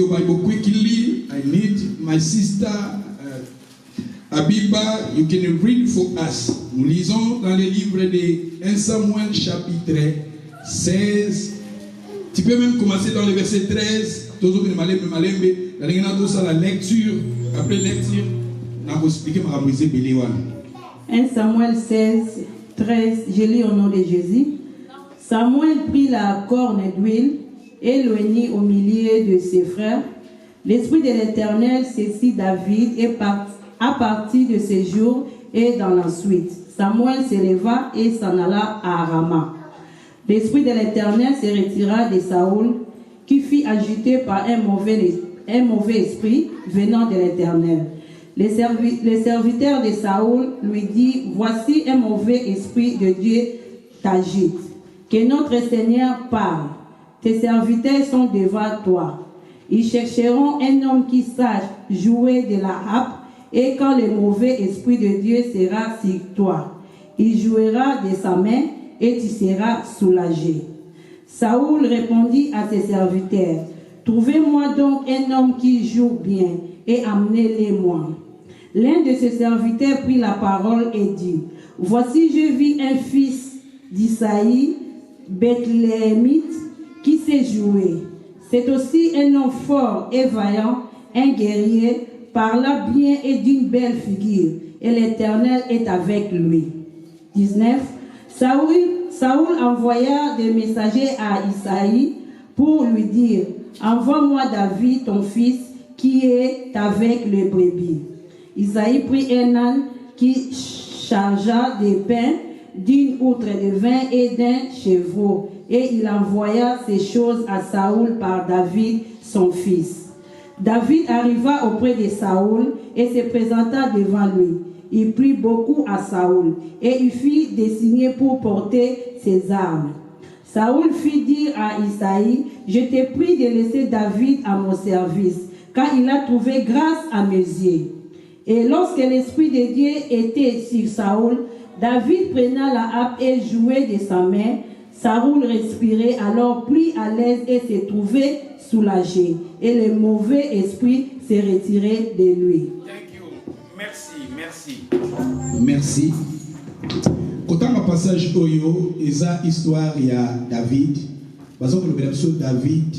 audio Bible quickly. I need my sister Abiba. You can read for us. Nous lisons dans le livre de 1 Samuel chapitre 16. Tu peux même commencer dans le verset 13. La lecture. Après lecture, on va expliquer ma ramosée Béléwan. 1 Samuel 16, 13. Je lis au nom de Jésus. Samuel prit la corne d'huile et l'oignit au milieu de ses frères. L'Esprit de l'Éternel saisit David et à partir de ces jours et dans la suite. Samuel se leva et s'en alla à Rama. L'Esprit de l'Éternel se retira de Saoul, qui fut agité par un mauvais esprit venant de l'Éternel. Les serviteurs de Saoul lui dit: voici un mauvais esprit de Dieu t'agite. Que notre Seigneur parle. Tes serviteurs sont devant toi. Ils chercheront un homme qui sache jouer de la harpe, et quand le mauvais esprit de Dieu sera sur toi, il jouera de sa main et tu seras soulagé. Saoul répondit à ses serviteurs: trouvez-moi donc un homme qui joue bien et amenez-le-moi. L'un de ses serviteurs prit la parole et dit: voici, je vis un fils d'Isaïe, Bethléemite, qui sait jouer. C'est aussi un homme fort et vaillant, un guerrier, parlant bien et d'une belle figure, et l'Éternel est avec lui. 19. Saoul envoya des messagers à Isaïe pour lui dire: envoie-moi David, ton fils, qui est avec les brebis. Isaïe prit un âne qui chargea des pains, d'une outre de vin et d'un chevreau, et il envoya ces choses à Saoul par David, son fils. David arriva auprès de Saoul et se présenta devant lui. Il prit beaucoup à Saoul et il fit désigner pour porter ses armes. Saoul fit dire à Isaïe: je te prie de laisser David à mon service, car il a trouvé grâce à mes yeux. Et lorsque l'Esprit de Dieu était sur Saoul, David prenait la harpe et jouait de sa main. Saoul respirait alors plus à l'aise et se trouvait soulagé. Et le mauvais esprit se retirait de lui. Thank you. Merci. Merci. Quand on a passage Oyo, esa histoire il y a David. Parce que le David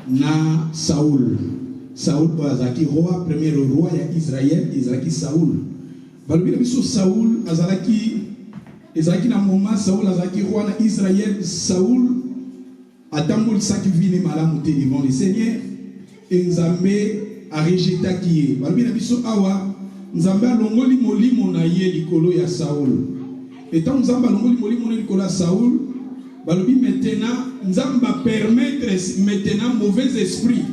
na Saoul. Saoul azaki roi, premier roi ya Israël, Israël Saoul. Balobina biso Saoul azaki na moment Saoul azaki roi na Israël. Saoul atambol saki vine malamu te devant le Seigneur et Nzambe a rejeté qui. Balobina biso awa Nzambe alongoli molimo na ye likolo ya Saoul. Et tant Nzambe alongoli molimo na likolo ya Saoul, balobi maintenant Nzambe permettre maintenant mauvais esprit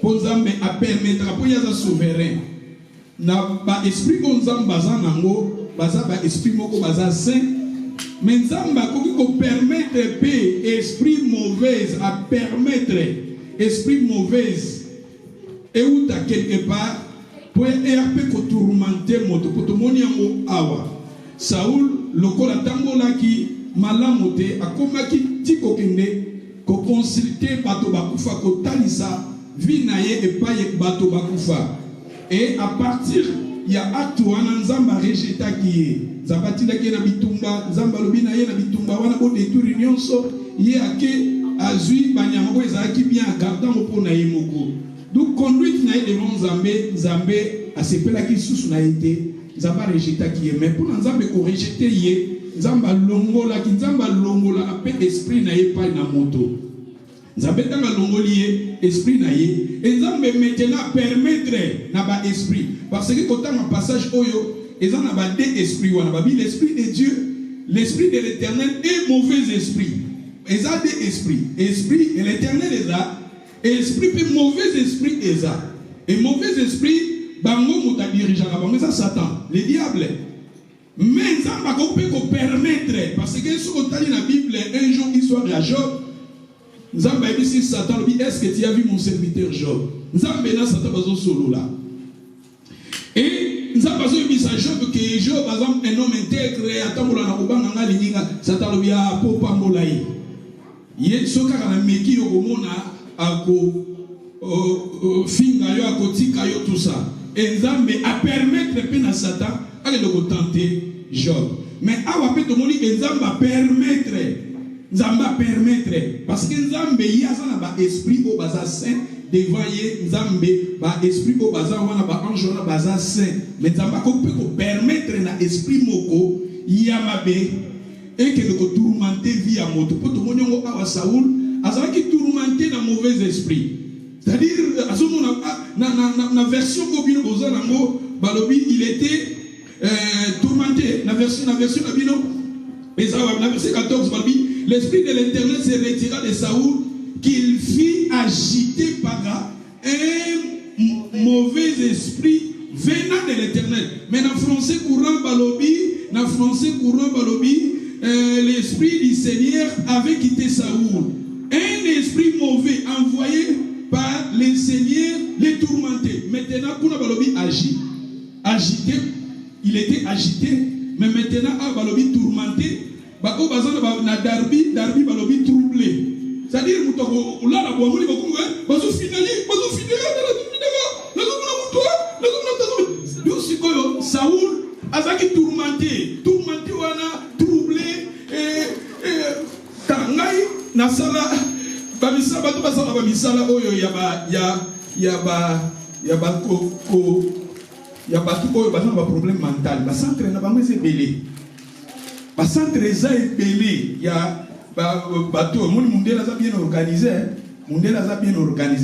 pour Nzambe a permettre pour yaza souverain. Na ba esprit ko Nzambe baza nango baza ba esprit moko baza saint, mais Nzambe ko permettre pe esprit mauvais a permettre esprit mauvais et où ta quelque part pour erpe ko tourmenter moto pour to moni yango awa. Saoul lokola tangola ki malamu te akomaki tiko kende ko consulter bato bakufa ko talisa vinaye et paye bato bakufa. Et à partir il y a acte wana Nzamba rejeta kiye Nzamba ki na bitumba Nzamba lobi na ye na bitumba wana bo détruire nyonso ye ake azui banyama ko ezaki bien gardant mo pona ye moko. Donc conduite na ye devant Nzambe asepela ki susu na été Nzamba rejeta kiye, mais pour Nzambe ko rejeter ye Nzamba longola appel esprit na ye pa na moto. Nzambe tanga longoli ye esprit na ye et Nzambe maintenant permettre na ba esprit parce que quand on passage oyo ils en a ba deux esprits wana ba l'esprit de Dieu, l'esprit de l'Éternel et mauvais esprit. Ils ont deux esprits, esprit et l'Éternel les a, esprit puis mauvais esprit les a. Et mauvais esprit bango muta dirigeant bango ça Satan, le diable. Mais Nzamba ko permettre parce que ce qu'on dit dans la Bible un jour histoire de Job. Nzamba a dit si Satan lui dit est-ce que tu as vu mon serviteur Job? Nzamba na Satan bazo solo là. Et Nzamba bazo dit à Job que Job par exemple un homme intègre atambola na kobanga nga lininga Satan lui a popa molai. Ye soka kana meki yo komona ako finga yo akotika yo tout ça. Et Nzambe a permettre pe na Satan aller de tenter Job. Mais awa pe to moni Nzambe a permettre parce que Nzambe yaza na ba esprit au baza saint devant ye Nzambe ba esprit au baza wana ba ange na baza saint. Mais Nzambe ko peut permettre na esprit moko yamabe et que le tourmenter via moto pour tout moni ngo awa Saoul azala ki tourmenter na mauvais esprit. C'est-à-dire, na version Bobino Bozanango, Balobi, il était tourmenté. La version Bobino, la verset 14, Balobi, l'esprit de l'Éternel se retira de Saoul, qu'il fit agiter par un mauvais esprit venant de l'Éternel. Mais dans français courant Balobi, l'esprit du Seigneur avait quitté Saoul. Un esprit mauvais envoyé par les seigneurs les tourmentés. Maintenant, Kuna Balobi agité, il était agité, mais maintenant, Balobi tourmenté, Bako Bazana na Darbi Balobi troublé. C'est-à-dire, Moutoko, là, la Boamoni, Bazo finali, Saoul, Azaki tourmenté, wana, troublé, Tangai, Nasala. Bamisala bato basala bamisala oyo oyo bazana ba problème mental ba centre na bango ezebele ba centre eza ebele ya bato mundela za bien organisé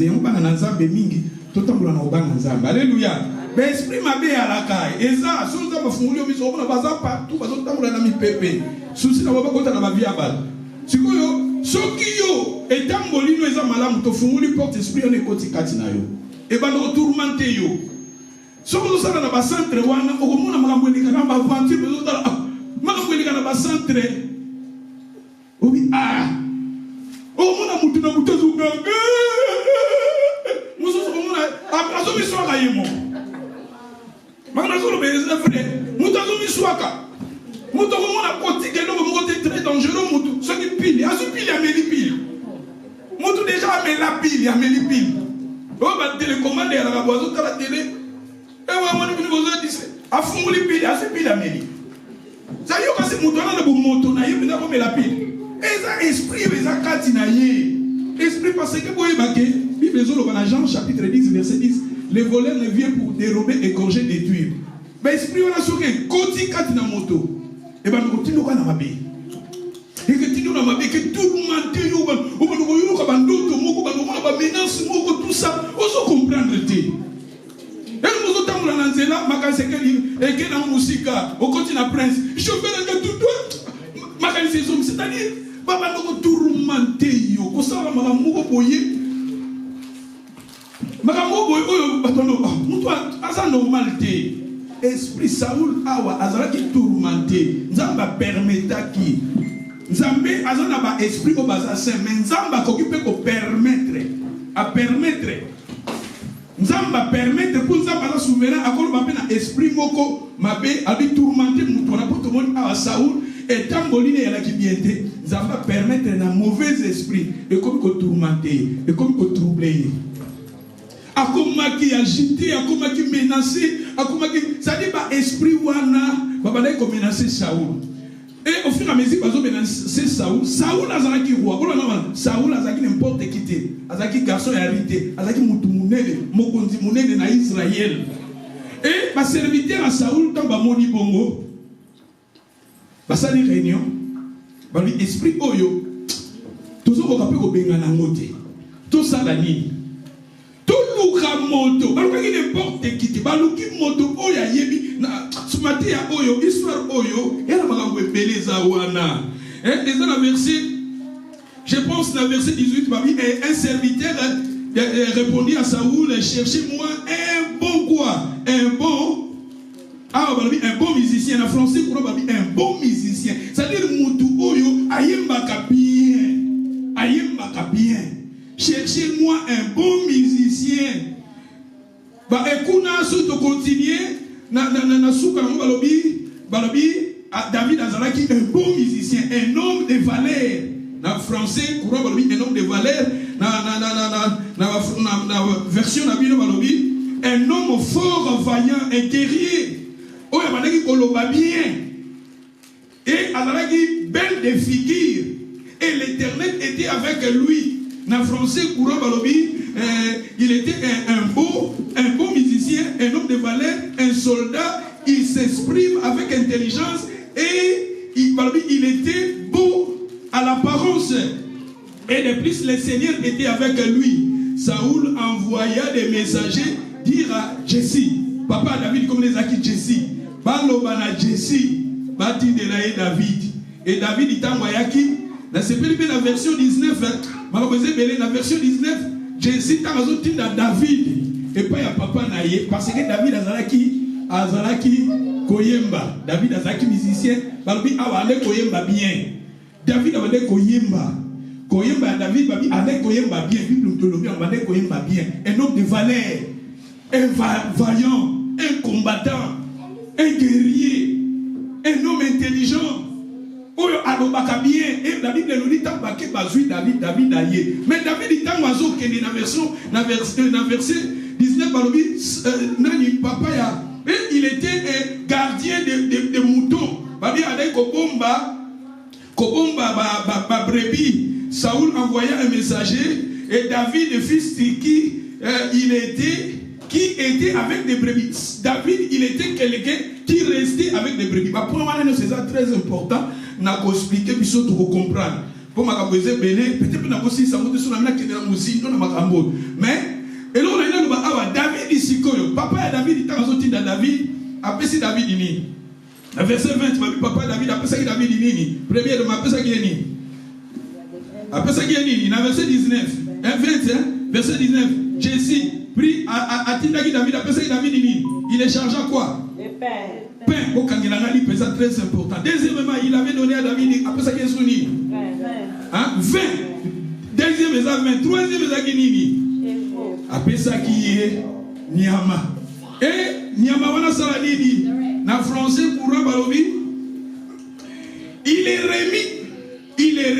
yango bana na Nzambe mingi totambola na obanga Nzambe alléluia ba esprit mabe alaka eza so Nzambe funguli miso bona baza partout bazotambola na mipepe susi na baba kota na ba via bal sikoyo Sokio et tambolino eza malamu to funguli porte esprit on ekoti kati na yo e ba no tourmente yo soko sala na ba centre wana okomona makambo elika na ba aventure bezo tala makambo elika na ba centre obi omona mutu na mutu zunganga muso omona azo miswaka yemo makana zolo beza frère mutu azo miswaka mutu omona kotike no mo très dangereux mutu ce qui pile pile mutu déjà ameli pile o ba télécommande ya la boiseau kala télé e wa moni bini bozo dise afunguli pile pile ameli ça yo kasi mutu na bo moto na yebi na ko mela pile eza esprit eza kati na ye esprit parce que boye baké Bible zo lo na Jean chapitre 10 verset 10 le voleur ne vient pour dérober, égorger, détruire mais esprit wana soke koti kati na moto e ba ko tino kana mabe et que tu nous as que tout le monde menace tout ça on comprendre et nous autres on a nzela makase et que dans musique au continent prince je fais tout makase c'est-à-dire baba no tourmenter yo ko sala makamoko boye oyo batono mutu asa normalité esprit Saoul awa azalaki tourmenter nzamba permetaki Nzambe azana ba esprit au baza saint mais Nzamba s'occupe ko permettre Nzamba permettre pour Nzamba la souverain akolo ba na esprit moko mabe abi tourmenter mutu na poto moni a Saoul et tamboline ya la kibiente Nzamba permettre na mauvais esprit et comme ko tourmenter et comme ko troubler akomaki agité akomaki menacer akomaki ça dit ba esprit wana ba ba ko menacer Saoul. Et au fur et à mesure, c'est Saoul. Saoul azaki roi. Saoul azaki n'importe qui était. Azaki garçon hérité. Azaki moutounele, mokonzi mounele na Israël. Et ma serviteur à Saoul, tant ba moni bongo. Basali réunion. Ba lui esprit oyo. Toujours au rappel au bengana ngote. Tout ça la nini. Tout luka moto. Ba luka n'importe qui était. Ba luki moto oya yebi. Sumati ya oyo, histoire oyo, et la magambo beleza wana. Et dans la verset, je pense dans le verset 18, un serviteur répondit à Saoul, cherchez-moi un bon quoi? Un bon musicien. En français, un bon musicien. C'est-à-dire, Moutou oyo, ayembaka bien. Cherchez-moi un bon musicien. Bah, écoutez, si tu continues, David Azalaki, un bon musicien, un homme de valeur. Dans le français, un homme de valeur. version nabino balobi, un homme fort, vaillant, un guerrier. Oh, il y a koloba bien. Et alaki belle de figure. Et l'Éternel était avec lui. Dans français courant balobi, il était un beau musicien, un homme de valeur, un soldat. Il s'exprime avec intelligence et il était beau à l'apparence. Et de plus, le Seigneur était avec lui. Saoul envoya des messagers dire à Jesse, papa David comme les acquis Jesse, balobana Jesse, bati de la David. Et David il envoya qui? Dans la version 19, la version 19, Jesse t'a à David. Et pas à papa naïe, parce que David Azalaki Koyemba. David Azalaki musicien, Balobi Awale Koyemba bien. David Awale Koyemba. Koyemba David Babi avec Koyemba bien. Bible Tolobi Awale Koyemba bien. Un homme de valeur, un vaillant, un combattant, un guerrier, un homme intelligent. Oyo alobaka bien. Et la Bible nous dit tant que bazui David aye. Mais David dit tant oiseau qui est dans verset 19 Balobi nani papa ya. Et il était un gardien de moutons. Babi avec Kobomba brebis. Saoul envoya un messager et David, le fils qui était avec des brebis. David, il était quelqu'un qui restait avec des brebis. Pour moi, c'est ça très important. N'a pas expliqué, puis surtout pour comprendre. Pour ma capoeuse belé, peut-être que n'a pas aussi ça monte sur la main qui est dans la musique, non ma cambo. Mais et là on a David ici quoi. Papa David il t'a sorti de David. Après c'est David ini. La verset 20, ma papa David après ça David ini. Premier de ma après ça qui est ni. Après ça qui est ni. Dans verset 19, 20 verset 19, Jesse prit à David après ça David ini. Il échangea quoi? Pain au Kangelangali, c'est très important. Deuxièmement, il avait donné à David, après ça qui est souni. 20. Deuxième, 20. Troisième, après ça qui est Niama. Et Niama, on a ça dit, dans le français, courant Balobi, il est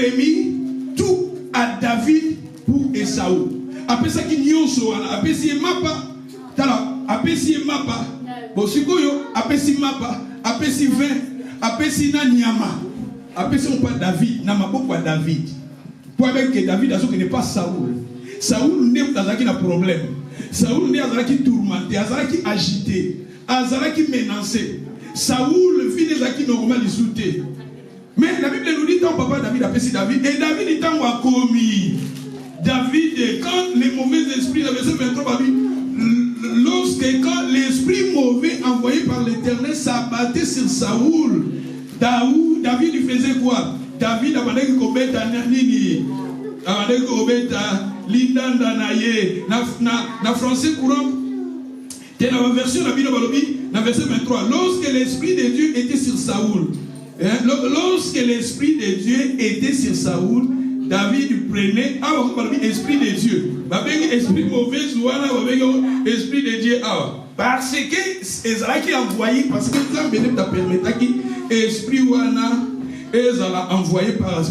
remis tout à David pour Esaou. Après ça qui n'y a après si mapa, après si mapa. Bosikoyo, apesi mapa, apesi 20, apesi na Niama, apesi on pas David, na maboko à David. Pour avec que David a ce qui n'est pas Saoul. Saoul n'est pas un problème. Saoul n'est pas tourmenté, azalaki agité, azalaki menacé. Saoul vit des acquis normal isolé. Mais la Bible nous dit tant papa David apesi David et David est tant a commis. David quand les mauvais esprits, le verset 23 quand l'esprit mauvais envoyé par l'Éternel s'abattait sur Saoul, David il faisait quoi? David a demandé que Kobeta Nini, a demandé que Kobeta Lindanda Naye, na français courant, dans la version de la Bible, dans verset 23, lorsque l'esprit de Dieu était sur Saoul, lorsque l'esprit de Dieu était sur Saoul, David prenait l'esprit de Dieu. Esprit mauvais, esprit de Dieu. Parce que Ezra qui a envoyé, parce que ça t'a permis que l'esprit wana Ezra envoyé par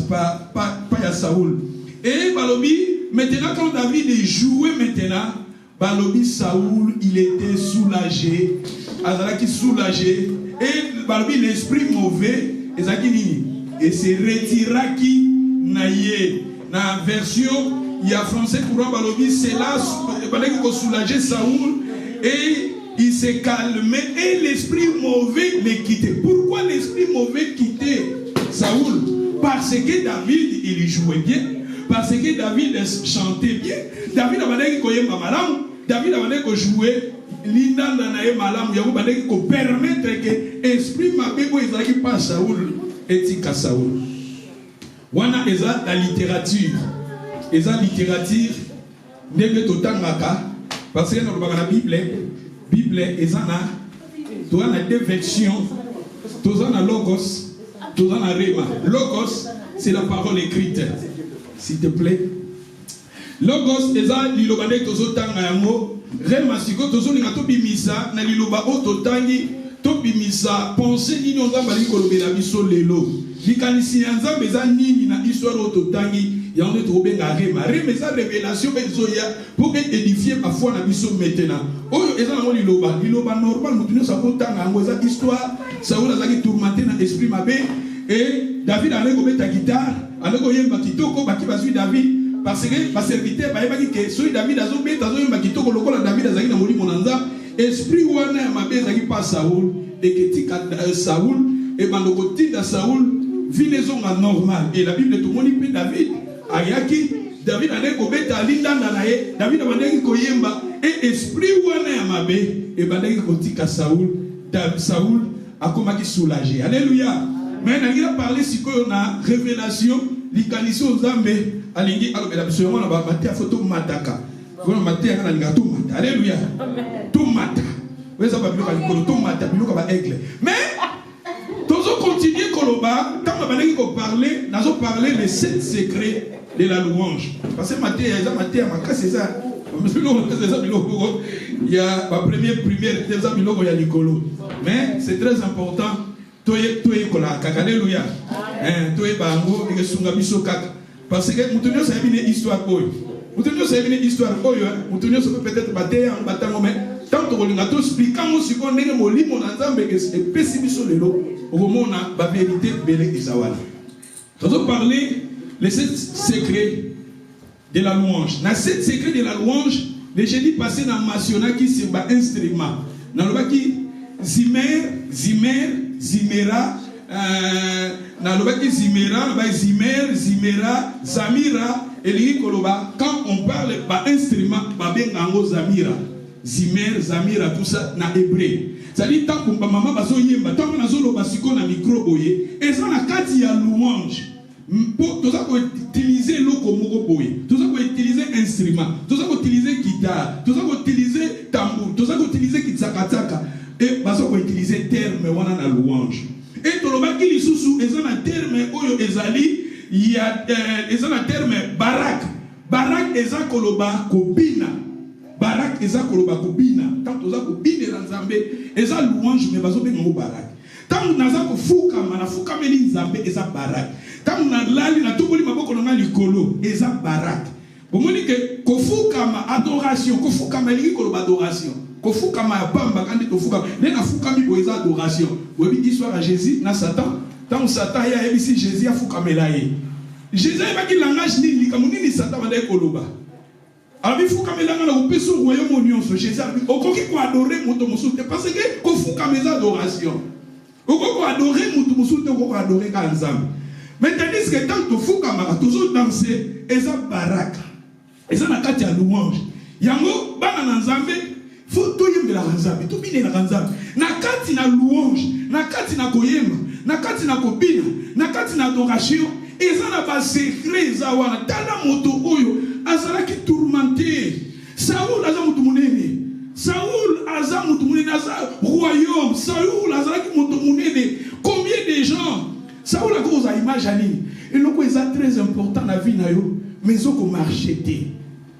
Saoul. Et Balobi, maintenant quand David jouait maintenant, Balobi Saoul, il était soulagé. Ezra qui soulagé. Et Balobi l'esprit mauvais, Ezra qui et se retira qui naïe. Dans la version, il y a français courant Balobi, c'est là, il fallait qu'il soulageait Saoul et il s'est calmé et l'esprit mauvais le quittait. Pourquoi l'esprit mauvais quittait Saoul? Parce que David, il jouait bien, parce que David chantait bien. David a demandé qu'il y ait malam, David a demandé qu'il jouait l'indanda naïe malam, il a demandé qu'il permette que l'esprit mauvais qui passe Saoul et tika Saoul. Wana eza la littérature. Eza littérature ndenge totangaka parce que dans la Bible eza na deux versions. Toza na logos, toza na rema. Logos c'est la parole écrite. S'il te plaît. Logos eza liloba ndenge tozotanga yango. Rema siko tozolinga tobimisa na liloba o totangi tobimisa pensée nini on va bali kolobela biso lelo. Likanisi ya Nzambe eza nini na histoire ototangi il y a un autre rema ça révélation pour édifier ma foi na biso maintenant. Oh ezana liloba normal mutuno sa kotanga ngo za histoire ça oula za ki tourmenter na esprit mabe et David allait gober ta guitare allait goyemba kitoko baki bazui David parce que ba serviteur ba yebaki ke so David azobeta azoyemba kitoko lokola David azaki na molimo nanza esprit wana ya mabe zaki pa Saoul et que tika Saoul et bandoko tinda Saoul vinezonga normal et la Bible tout moni pe David ayaki David allait gober linda naye David abandeki koyemba et esprit wana ya mabe et bandeki kotika Saoul a komaki soulagé. Alléluia. Mais il a parlé si on a révélation l'icalisation zambe alingi alobela biso na ba matia photo mataka. Voilà matia na linga tout mata. Alléluia. Tout mata. Vous ça pas bien ko tout mata bilo ka aigle. Mais toujours continuer koloba tant ba lingi ko parler, nazo parler les 7 secrets de la louange. Parce que matia ma c'est ça. Il y a ma première mais c'est très important. Alléluia. Parce que nous tenons une histoire. Nous tenons une histoire. Nous tenons peut-être bataille en bataille. Tant que nous avons expliqué si on est au lit, on a un pessimisme sur le lot. Au moment où on a la vérité, belé Isawan. Nous allons parler les 7 secrets de la louange. Dans 7 secrets de la louange, les jeudis passés dans Mationa qui c'est un instrument. Dans le bas qui Zimera, dans le bas qui Zimera, Zamira, et les Koloba. Quand on parle d'un instrument, Zamira, Zimer, Zamira, tout ça, dans hébreu. C'est-à-dire, tant que maman va zoyemba, tant que nous avons un micro boye, et ça, on a 4 louange. Tout ça pour utiliser l'okomoko boye, tout ça pour utiliser instrument, tout ça pour utiliser guitare, tout ça pour utiliser tambour, tout ça pour utiliser kitsakataka, et ça pour utiliser terme wana na louange. Et tout le monde qui lisusu, ils ont un terme oyo ezali, il y a un terme barak, barak eza koloba kobina, barak eza koloba kobina, tant tout ça kobina dans Nzambe, eza louange mais bazo bengo barak. Tant naza kofuka mana fuka meli Nzambe eza barak. Tant na lali na tubuli maboko na likolo eza barak. Bomoni ke kofukama adoration, kofukama lingi koloba adoration. Kofukama pamba kandi tofuka. Ne na fukami bo eza adoration. Bobi histoire à Jésus na Satan. Tant Satan ya ebisi Jésus afukamela ye. Jésus ba ki langage ni likamuni ni Satan ba koloba. Abi fukamela na opeso royaume nyonso Jésus abi okoki ko adorer moto mosusu parce que kofukama eza adoration. Okoki adorer moto mosusu ko adorer ka Nzambe. Mais tandis que tant que fou kamara toujours danser, eza baraka, eza na kati ya louange. Yango bana na Nzambe, faut tout yembe la Nzambe, tout bine la Nzambe. Na kati na louange, na kati na koyemba, na kati na kobina, na kati na adoration, eza na ba secret eza wana. Tala moto oyo azala ki tourmenté. Saoul aza moto munene. Saoul aza moto munene, aza royaume. Saoul azala ki moto munene. Combien de gens Saoul a cause à image à lui. Et donc, c'est très important dans la vie, mais ils ont marché.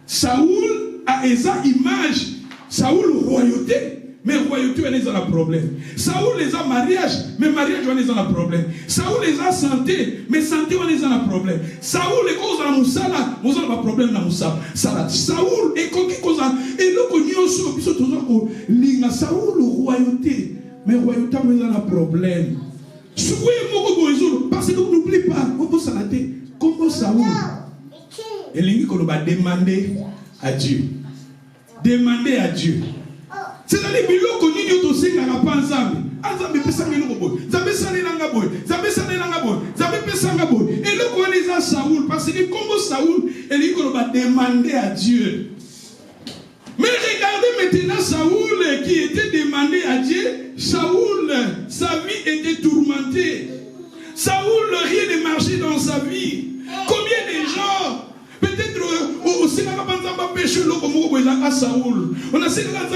Saoul a esa image. Saoul royauté, mais royauté, on est dans le problème. Saoul les a mariage, mais mariage, on est dans le problème. Saoul les a santé, mais santé, on est dans le problème. Saoul est cause à Moussala, vous avez un problème dans Moussala. Saoul est cause à. Et donc, on y a aussi toujours l'inga Saoul royauté, mais royauté, on est dans le problème. Parce que vous n'oubliez pas, comment Saoul, et l'ingé qu'on va demander à Dieu. Demander à Dieu. C'est-à-dire que l'on connaît Dieu aussi n'a pas ensemble. Ensemble, peut s'en aller boy. Zabe s'en aller langa boy. Zabe s'en aller langa boy. Zabe peut s'en aller boy. Et l'on connaît ça Saoul parce que comme Saoul, et l'ingé qu'on va demander à Dieu. Mais regardez maintenant Saoul qui était demandé à Dieu. Saoul, sa vie était tourmentée. Saoul, rien ne marchait dans sa vie. Combien de gens, peut-être au Sénégal, péché à Saoul. On a Sénégal,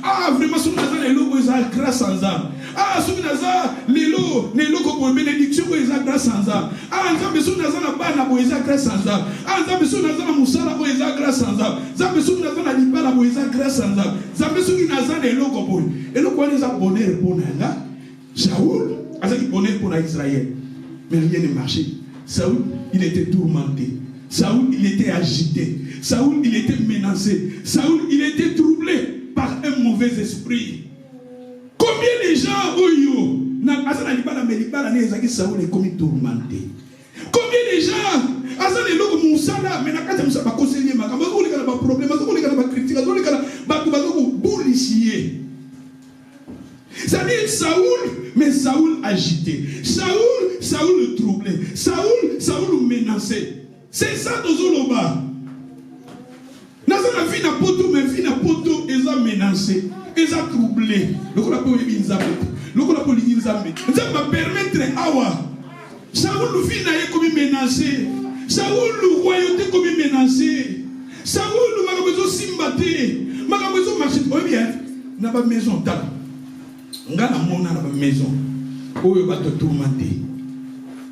ah, vraiment, si on a les logos, grâce à ça. Ah, si on a les logos pour bénédiction, grâce à ça. Ah, si on a la banne, grâce à ça. Ah, si on a la moussala, grâce à ça. Si on a la libala, grâce à ça. Si on a les logos, et le quoi les a bonheur pour Saoul, a dit bonheur pour Israël. Mais rien ne marchait. Saoul, il était tourmenté. Saoul, il était agité. Saoul, il était menacé. Saoul, il était troublé par un mauvais esprit. Combien de gens, Saoul est comme tourmenté. Combien de gens, c'est-à-dire Saoul, mais Saoul agité. Saoul le troublé. Saoul menacé. C'est ça dans Zoloba. Dans la vie n'a pas tout, mais vie n'a pas tout, ils ont menacé, ils ont troublé. Le coup la police ils ont ça va permettre à Saoul le vie n'a comme menacé. Saoul le royauté comme menacé. Saoul le magabezo simbaté. Magabezo marché. Oh bien, n'a pas maison tal. Ngana mona na maison. Oyo bato tourmenté.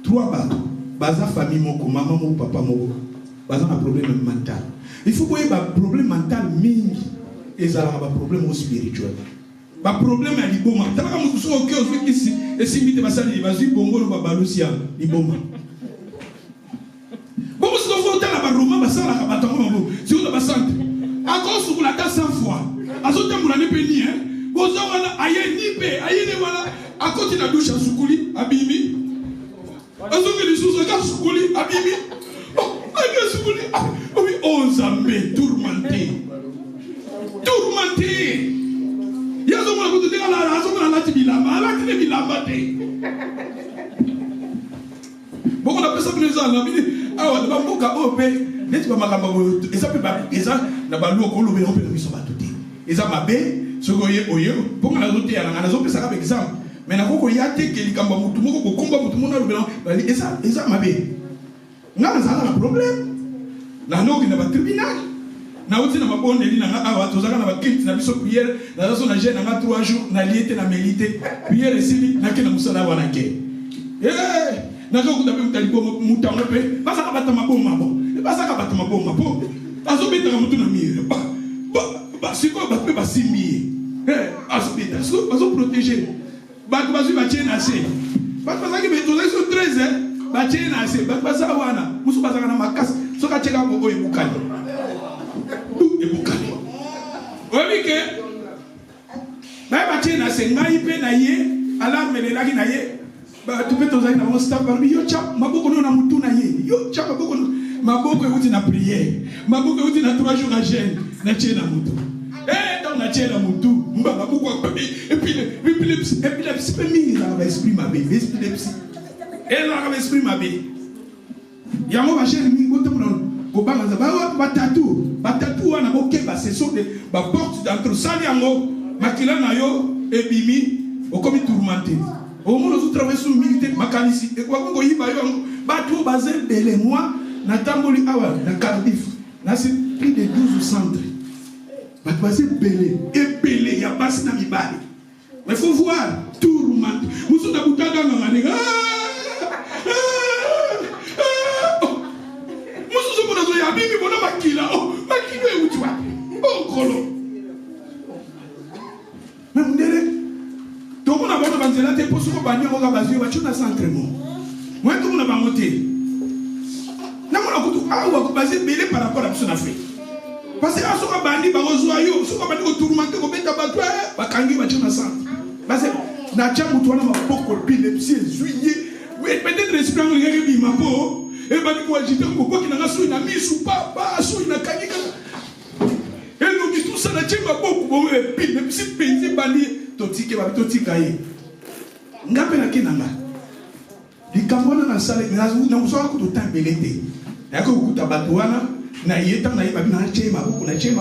3 bateaux. Baza famille moko, maman moko, papa moko. Baza un problème mental. Il faut qu'il y ait un problème mental mingi. Et ça a un problème spirituel. Un problème à l'iboma. Tu as un problème ici. Et si tu as un problème, bongo no babalusia l'iboma. Bon, si tu as un problème, tu as un problème. Si tu as un problème, encore sur la table 100 fois. À ce temps, vous n'avez pas ni. Vous avez aïe ni pe, aïe ni voilà. À côté de la douche à Soukouli, à Bimi. À ce que les choses regardent Soukouli, à Bimi. Oh, Zambé, tourmenté. Tourmenté. Il y a un moment où tu dis, ah, bon, on appelle ça que les gens, ah, on va beaucoup à OP. Les gens, ils appellent pas, ils ont la balou au colo, mais on peut le mettre tout. Ils ont ma baie, ce qu'on y est, pour qu'on a noté, on a noté ça avec exemple. Mais na koko yate que les kamba mutu moko komba mutu mona lobela, ils ont ma baie. N'a pas de problème. Na noki na ba tribunal na uti na mabonde li na awa tozaka na ba kilt na biso prière na zo na jeune na 3 jours na liete na melite prière esili na ke na musala wana ke na ko kutabe mutalibo mutango pe basaka bata maboma bo basaka bata maboma bo azo beta mutu na mire ba siko ba pe basimbi azo beta azo protéger ba bazu ba tiena assez ba basaki beto zo 13 ba tiena assez ba basaka wana musu basaka na makasi soka cheka bobo ebukani obi ke ba chena sengai pe na ye ala melelaki na ye ba tu peux tozali na mon staff parmi yo cha maboko no na mutu na ye yo cha maboko euti na prière maboko euti na 3 jours à jeûne na chena mutu dans na chena mutu mba maboko et puis l'épilepsie pe mingi na ba esprit mabe l'épilepsie et na ba esprit mabe yango ba jeune mingi boto mono kobanga ba tatou wana bokeba ce sont des ba porte d'entre sali yango makila na yo ebimi okomi tourmenté au monde où travaille sur militaire makanisi et quoi ko yiba yo ba to bazel belé moi na tamboli awa na Cardiff na c'est plus de 12 centres ba to bazel belé et belé ya basi na mibali mais faut voir tourmenté musu na butanga ngane Bibi bona makila makilo eutwa kolo mamdere to mona bona banzela te poso ko banyo ko bazi wa chuna centrement moi to mona bangote na mona ko awa ko bazi belé par rapport à son Afrique parce que aso ka bandi ba kozwa yo so ka bandi ko tourmenter ko beta batwa ba kangi ba chuna centre parce que na chamu to na maboko l'épilepsie juillet peut-être esprit ngeke bi mapo et bani ko agiter ko ko kina ngaso ina misu pa so ina kanyika et nous tout ça na chimba beaucoup bon et puis même si penzi bani totike ba totika ye ngape na kinanga likambona na sale na uso ko to tambelete yako kukuta batu wana na yeta na yiba na chema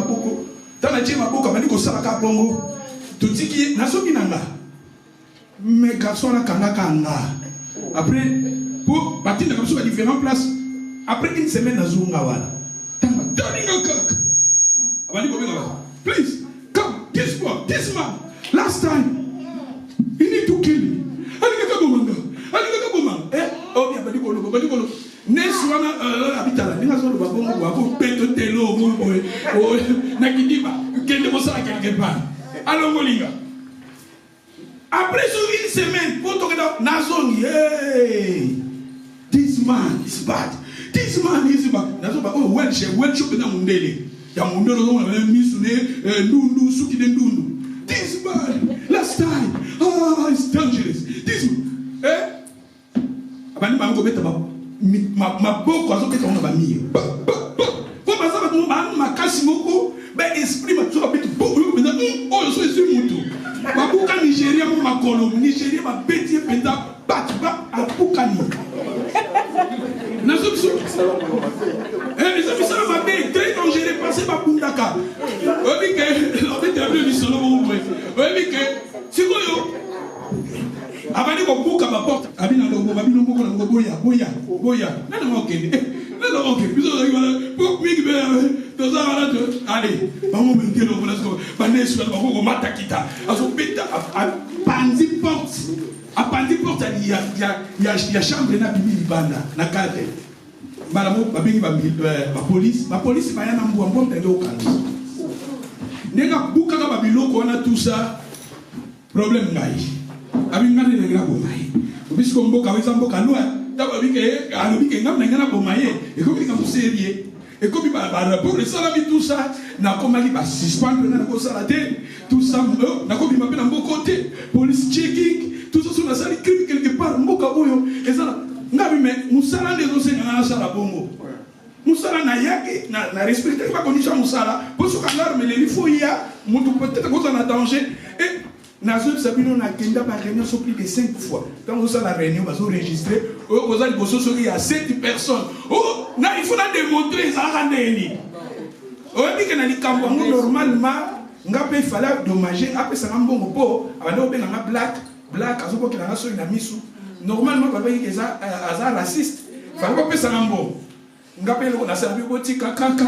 boko tana chema boko bani ko sala ka bongo totiki na so kinanga mais garçon na kanga après pour partir de différentes places après une semaine dans Zungawana please come this man last time you need to kill me alikaka bomanga oh bien badikolo neswana abitala ningazo lo babongo babo peto telo na kidiba kende mosala quelque part alongolinga. Après sur une semaine, pour toquer dans Nazon, this man is bad. This man is bad. Nazo ba oh well shop na mundele. Ya mundele zo na misune ndundu suki de ndundu. This man last time it's dangerous. This abani ba ngo beta ma boko azo beta ngo ba mio. Ko masaba ko ba makasi moko ba esprit ma so beta boko beta oh so esi mutu. Ba buka Nigeria mo makolo Nigeria ba beti penda batba apukani. Nazo biso. Les amis ça va bien très dangereux passer ba kundaka. Obi ke obi te abli solo mo we. Obi ke sikoyo abani ko buka ba porte abina lo ba bino moko na boya na mo kende na mo ke biso za pour mi be to za wala to allez ba mo ben kelo na sko ba nesu ba ko mata kita aso bita a pandi porte ya chambre na bibi banda na kate mara mo ba bingi ba police ba yana mbu ambo tende okanga nenga buka ka ba biloko na tout ça problème ngai abingane na ngabo mai bisko mboka weza mboka loa taba bike alobike ngam na ngana bomaye ekobi ka muserie ekobi ba rapport sala mi tout ça na komaki ba suspendre na ko sala te tout ça na kobi mapé na mbokote police checking tout ça sur la salle crime quelque part mboka oyo ezala ngabi me musala ndezo senga na sala bongo musala na yake na respecter pas condition musala pour ce qu'en arme les faut ya mutu peut-être qu'on a danger et Nazo Sabino na kenda par réunion sur plus de 5 fois. Quand vous avez la réunion, vous enregistrez, vous allez il y a 7 personnes. Oh, il faut la démontrer ça à Néli. On dit que dans les campagnes normalement, il fallait dommager après ça un bon pot, avant de black, à ce point qu'il a sur une mission. Normalement, papa dit que ça raciste. Il fallait pas ça un bon. Ngapelo na sabi botika kaka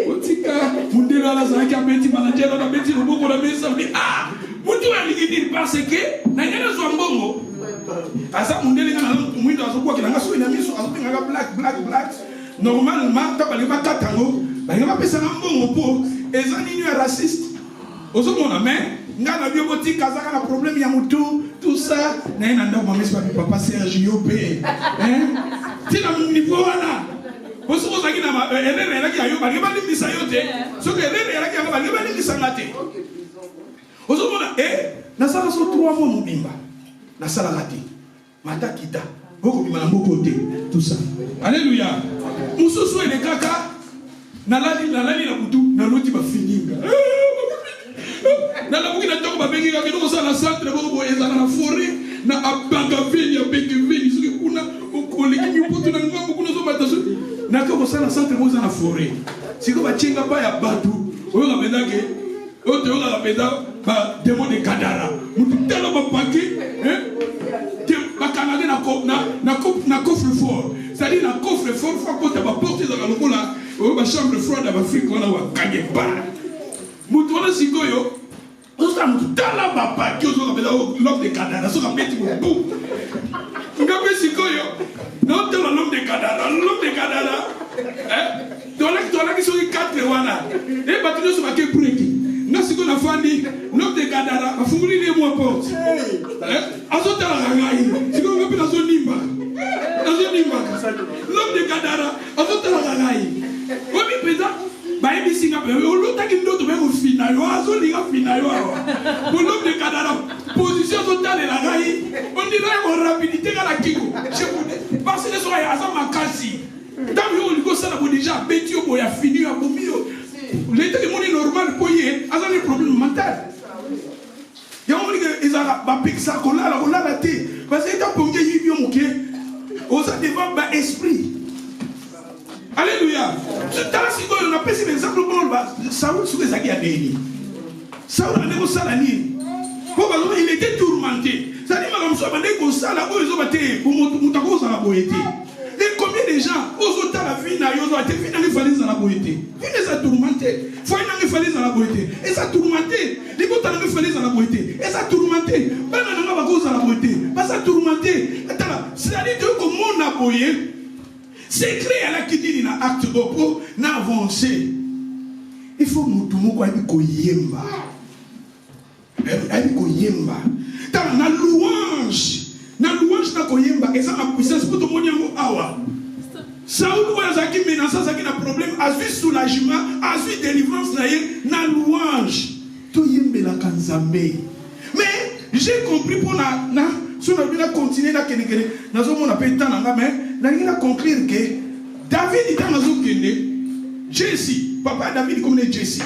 botika mundelo ala zaki abeti manager na beti luboko na mesa ah mutu aligidi parce que na ngene zo mbongo asa mundele ngana mwindo azokwa kilanga so ina miso azopinga black normalement tabali bakatango banga pesa na mbongo po ezani ni raciste ozomona mais ngana bio botika zaka na problème ya mutu tout ça na ina ndo mamesi papa Sergio P tina niveau wana parce que vous avez dit erreur là qui a eu pas de misayote ce que erreur là qui a pas de misangate ozomona na sala so 3 mois mobimba na sala ngati mata kita boko bima na mboko te tout ça alléluia mususu ele kaka na lali na butu na loti ba fininga na la buki na toko ba bengi ka ko sala centre boko ezana na forêt na abanga veni ce que kuna koliki mipoto na ngambo kuna zo bataso na ko sala centre moza na forêt siko ba chenga pa ya batu oyo ka bendake oyo te oyo ka benda ba démon de kadara mutu telo ba paki te ba kanade na coffre fort c'est-à-dire na coffre fort fa ko te ba porter dans la lokola oyo ba chambre froide ba Afrique wana wa kanye ba mutu wana sikoyo osa mutu tala ba paki ozo ka benda l'homme de kadara so ka beti mo bu ngabe sikoyo non te l'homme de kadara Tola qui sont 4 wana. Et batuno so baké breaki. Na siko na fandi, l'homme de Kadara, a fumuli les mois porte. Azota la rangai. Siko ngapi na zonimba. L'homme de Kadara, azota la rangai. Obi pesa, ba ebi singa pe. Olota ki ndo to be ko finayo, azoli ga finayo. Pour l'homme de Kadara, position totale la rangai. On dirait en rapidité à la kiko. Parce que so ya azama kasi. Tant que vous avez déjà bêti au boya fini à Boumio, l'état du monde est normal pour y aller, a des problèmes mentaux. Il y a un pixar qu'on a la tête. Parce que quand on dit qu'il y a un mouquet, on a devant un esprit. Alléluia. On a passé l'exemple pour Saoul sur les aguets à Béni. Saoul a négocié la ligne. Il était tourmenté. Ça dit, madame, ça m'a dit qu'on s'en a besoin pour monter la boété. Et combien de gens osent la vie n'a pas été finalement fallait dans la boété. Vous les a tourmentés. Finalement fallait dans la boété. Et ça tourmenté. Les bouts n'avaient fallait dans la boété. Et ça tourmenté. Pas dans la cause dans la boété. Pas ça tourmenté. C'est-à-dire que comme on a boyé, c'est créé à la qui dit dans l'acte pour n'avancer. Il faut nous tout le monde yemba. Yemba. Dans la louange. Na louange na koyemba eza na puissance pour tout monde yango awa Saoul oazaki menace azaki na problème azui soulagement azui délivrance na ye na louange to yembelaka Nzambe. Mais j'ai compris pour na si on a bien continuer na kenekene nazomona pe temps nanga mais na ngina conclure que David était nazo kende Jesse papa David comme ne Jesse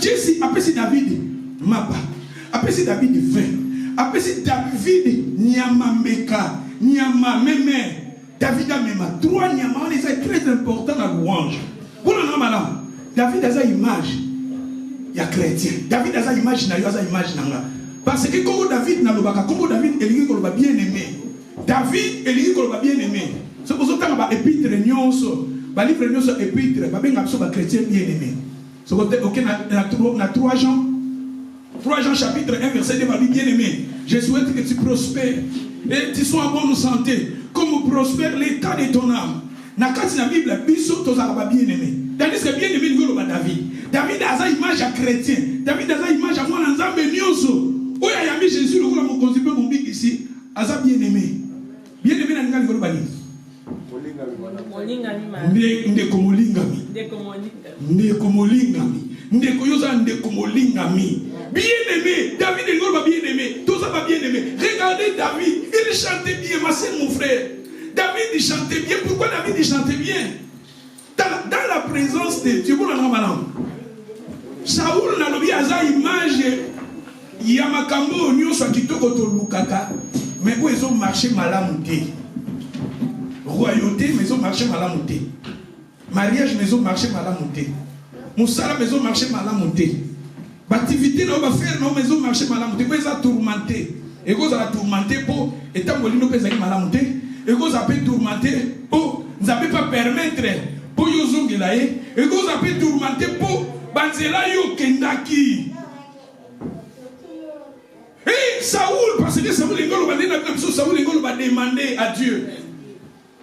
Jesse appelle David mapa appelle David vin appelle David nyamameka nyamameme David a même trois nyama c'est très important la louange pour le nom David a sa image il y a chrétien David a sa image na yo a sa image nanga parce que comme David na lobaka comme David elingi ko loba bien aimé David elingi ko loba bien aimé c'est pour ça que ba épître nyonso ba livre nyonso épître ba benga biso ba chrétien bien aimé c'est OK na 3 Jean chapitre 1 verset 2 ba bien aimé je souhaite que tu prospères et tu sois en bonne santé comme prospère l'état de ton âme na kati na Bible biso tozala ba bien aimé tandis que bien aimé ngolo ba David a sa image à chrétien David a sa image à mwana Nzambe nyonso oya yami Jésus le voilà mon consipe mon big ici a sa bien aimé na ngali ngolo ba ni ndeko molingami ndeko yoza ndeko molingami bien aimé David est ngolo ba bien aimé tout ça va bien aimé regardez David il chantait bien ma sœur mon frère David il chantait bien pourquoi David il chantait bien dans la présence de Dieu Saoul n'a lobi aza image ya makambo nyonso kitoko to lukaka mais où ils ont marché malamu te royauté mais ils ont marché malamu te mariage mais ils ont marché malamu te musala mais ils ont marché malamu te activité na ba faire non mais ils ont marché malamu te ils ont tourmenté et cause la tourmenté pour étant molino pesa ki malamu te et cause a peut tourmenté pour n'avez pas permettre pour yozongela et cause a peut tourmenté pour banzela yo kendaki. Et Saoul, parce que Saoul va demander à Dieu.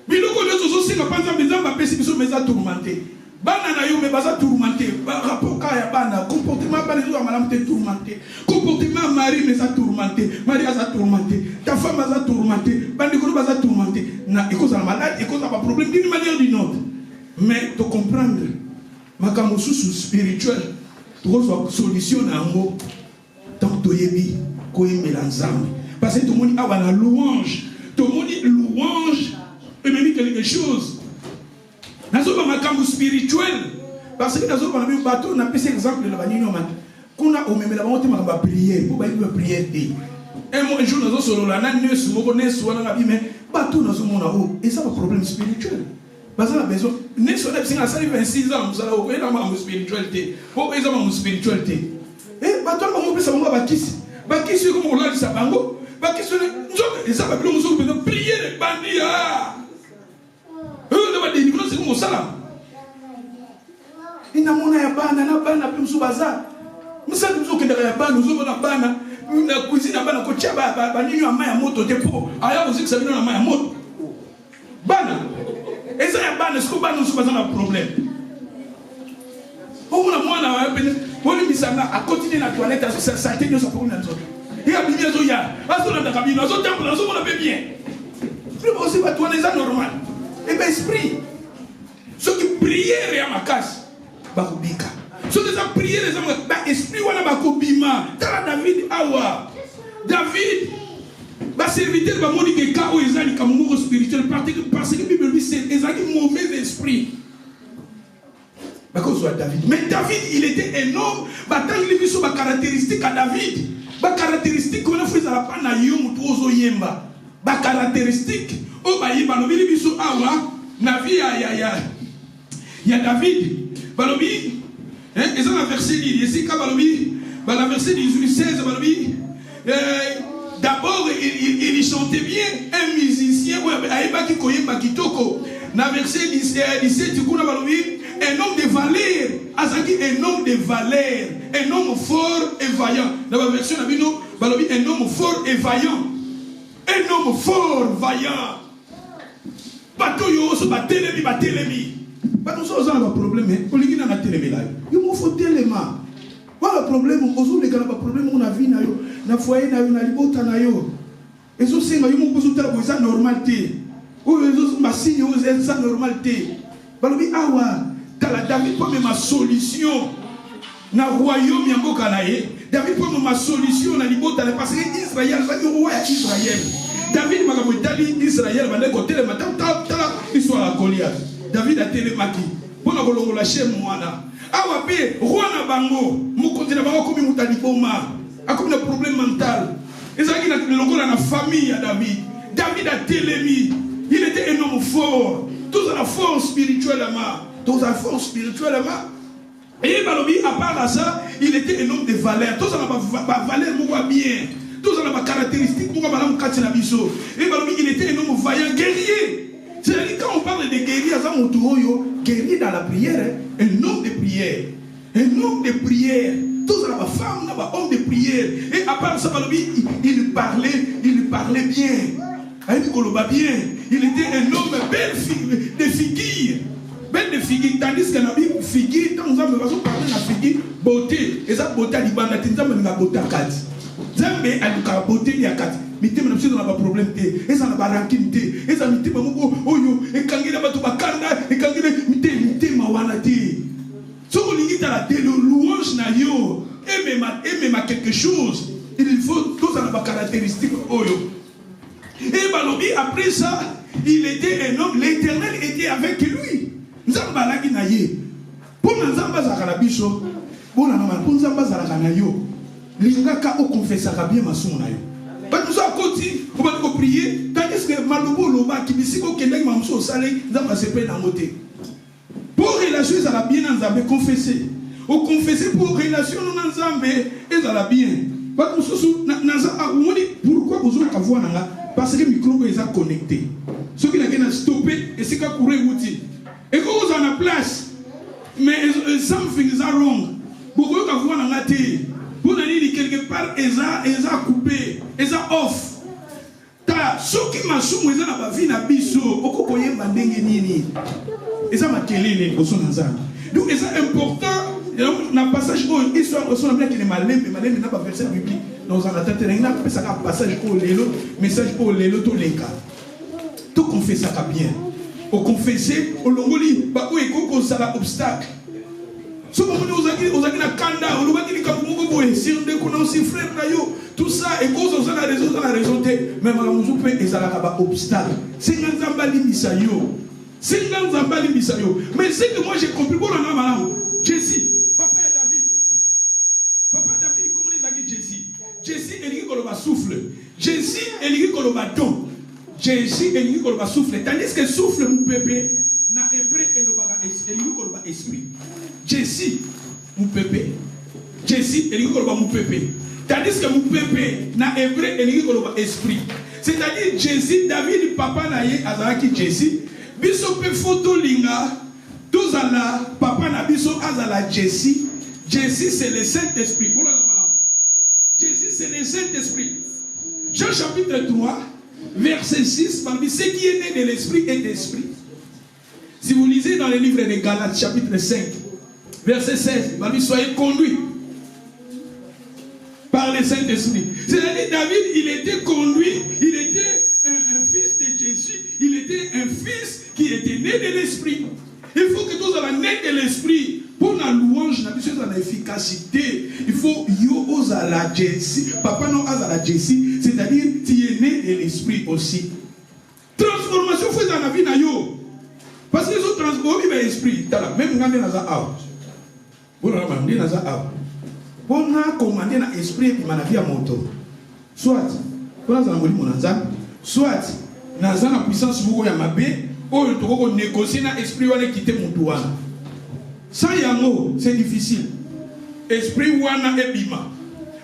Biloko les aussi n'a pas besoin de passer sur mes tourmentés. Bana na yo me baza tourmenté. Rapport ya bana comportement bana yo malam te tourmenté. Comportement mari me sa tourmenté. Mari a sa tourmenté. Ta femme a sa tourmenté. Bandi ko baza tourmenté. Na iko za malade, iko za pas problème d'une manière ou d'une autre. Mais tu comprendre makambo susu spirituel. Tu reçois solution na ngo. Tant to yebi ko yemela Nzambe. Parce que tout le monde a la louange. Tout le monde dit louange et me dit quelque chose. Nazo ba makambo spirituel parce que nazo ba na bateau na pese exemple la banino man kuna omemela ba mote makamba prière pour ba yiba prière te et moi un jour nazo solo la na nesu moko nesu wana ngabi mais bateau nazo mona o et ça pas problème spirituel parce que la besoin nesu na singa sali 26 ans nous allons et na ma spiritualité pour eza ma spiritualité et bateau ba mo pesa ngo ba kisi comme on l'a dit ça bango ba kisi nzoka et ça ba bilo muso besoin prier les bandits ah c'est comme ça. Il n'a pas de bana, na bana plus baza. Nous sommes tous qui derrière bana, nous sommes na bana, la cuisine na bana ko chaba ba ni yo maya moto dépôt. Aya aussi que ça vient na maya moto. Bana. Et ça ya bana, ce que bana nous sommes dans un problème. Pour moi na ben, on lui misanga à continuer la toilette à ça ça été de ça pour nous autres. Et à bien zo ya, azo na kabine, azo temple, azo on a bien. Plus aussi pas toi les normal. Et bien, esprit, ceux qui prièrent à ma casse, Bakubika. Ceux qui ont prié les hommes, esprit, wana Bakubima. Tala David, awa. David, va serviteur, va monique, kao, ezali, kamouro spirituel, parce que la Bible lui, c'est ezali, mauvais esprit. David. Mais David, il était un homme, il a vu sur ma caractéristique à David. Ma caractéristique, qu'on a fait à la panne à Yom, Tozo Yemba. Ma caractéristique, oh bah il va le biso awa navi ya David balobi hein et ça la verset dit ici quand balobi la verset 18 16 balobi d'abord il chantait bien un musicien ouais aiba ki koyemba kitoko na verset 17 du coup balobi un homme de valeur azaki un homme de valeur un homme fort et vaillant dans la version nabino balobi un homme fort et vaillant un homme fort vaillant. Bateau yo so batelemi. Bateau so za ba problème ko ligina na telemi la. Yo mo faut telema. Wala problème ozo le kala ba problème on a vie na yo, na foyer na yo na libota na yo. Ezo senga yo mo poso tala ko za normalité. O ezo ma signe o ça normalité. Balobi awa tala David peut même ma solution na royaume yamboka na ye. David peut même ma solution na libota parce que Israël va dire roi Israël. David m'a dit Israël va côté le matin tala histoire à Goliath. David a télémaki pour na kolongola chez mwana. Awa pe roi na bango mo continue bango comme mutali boma. A comme un problème mental. Ezaki na longola na famille à David. David a télémi. Il était un homme fort. Tous à la force spirituellement. Tous à la force spirituellement. Et Balobi, à part ça, il était un homme de valeur. Tous à la valeur, bien. Tous à la caractéristique, et Balobi, il était un homme vaillant, guerrier. C'est-à-dire, quand on parle de guerrier, guerrier dans la prière, un homme de prière. Un homme de prière. Tous à la femme, un homme de prière. Et à part ça, Balobi, il parlait bien. Il était un homme belle de figure. Belle de figure. Tandis que la Bible, figure, quand nous avons parlé de la figure, beauté. Et ça, beauté, il y a beauté à 4. Zambe, il y a beauté à 4. Mais tu n'as pas de problème. Et ça n'a pas de rancune. Et ça n'a pas de problème. Et quand il y a pas de bakanda, et quand il y a pas de si on lit dans la louange, et même quelque chose, il faut tous les caractéristiques. Et Balobi, après ça, il était un homme, l'Éternel était avec lui. Nzamba laki na ye. Pour Nzamba zakarabiso, pour Nzamba zarakanayo, lingaka o confessera bien ma son na yo. Pas nous a côté, on va prier, tandis que Malobo loba qui bisiko kendaki mamso sale, Nzamba se peine en moté. Pour relation ça la bien Nzamba confesser. Au confesser pour relation Nzamba et ça la bien. Pas nous sous Nzamba pourquoi vous avez avoir nanga parce que le micro est connecté. Ceux qui n'ont stoppé et c'est qu'à courir outil. Et quand vous en a place, mais something is wrong. Pourquoi vous avez un athée? Pour aller quelque part, ils ont coupé, ils ont off. Ceux qui m'ont soumis, ils ont vie na biso, au cocoyer bandenge nini. Ils ont maquillé au son ensemble. Donc c'est important. Dans le passage où l'histoire ressemble à bien qu'il est malin, mais malin n'a pas verset biblique. Dans un attente, il n'a pas un passage pour l'élo, message pour l'élo, tout les cas. Tout confesse ça bien. Au confesser, au longoli, bah où est qu'on ça obstacle. Ce moment où vous avez la kanda, où vous avez dit que vous avez si on est aussi frère d'ailleurs, tout ça et cause on a la raison, même à la maison peut et ça la obstacle. C'est un zambali misayo. C'est un zambali misayo. Mais c'est que moi j'ai compris pour la maman, Jesse. Papa et David. Papa David, comment les a dit Jesse? Jesse est lié comme le souffle. Jesse est lié comme le don. Jesse est lié comme le souffle. Tandis que souffle mon bébé, na hébreu et le baga est lié comme l'esprit. Jesse, mon bébé. Jesse est lié comme mon bébé. Tandis que mon bébé, na hébreu est lié comme l'esprit. C'est-à-dire Jesse, David, papa na ye azalaki Jesse. Biso pe photo linga. Tous à la papa Nabiso Azala Jesse. Jesse c'est le Saint-Esprit. Jesse c'est le Saint-Esprit. Jean chapitre 3, verset 6, parmi ce qui est né de l'Esprit est d'Esprit. Si vous lisez dans le livre de Galates, chapitre 5, verset 16, parmi soyez conduits par le Saint-Esprit. C'est-à-dire David, il était conduit, il était un fils de Jésus, il était un fils qui était né de l'Esprit. Il faut que tous à la nez de l'esprit, pour la louange, la efficacité, il faut yo à la Jessie, papa non à la Jessie, c'est-à-dire tu es né de l'esprit aussi. Transformation fait dans la vie na yo, parce qu'ils ont transformé l'esprit. Même quand on a ça, on a commandé na ça, on a commandé na esprit qui m'a vie à moto. Soit, on a zamoli mon anza, soit, na za na puissance beaucoup ya mabe. Oh, tu vas négocier dans l'esprit qui quitter mon doigt. Sans yango, c'est difficile. Esprit wana ebima.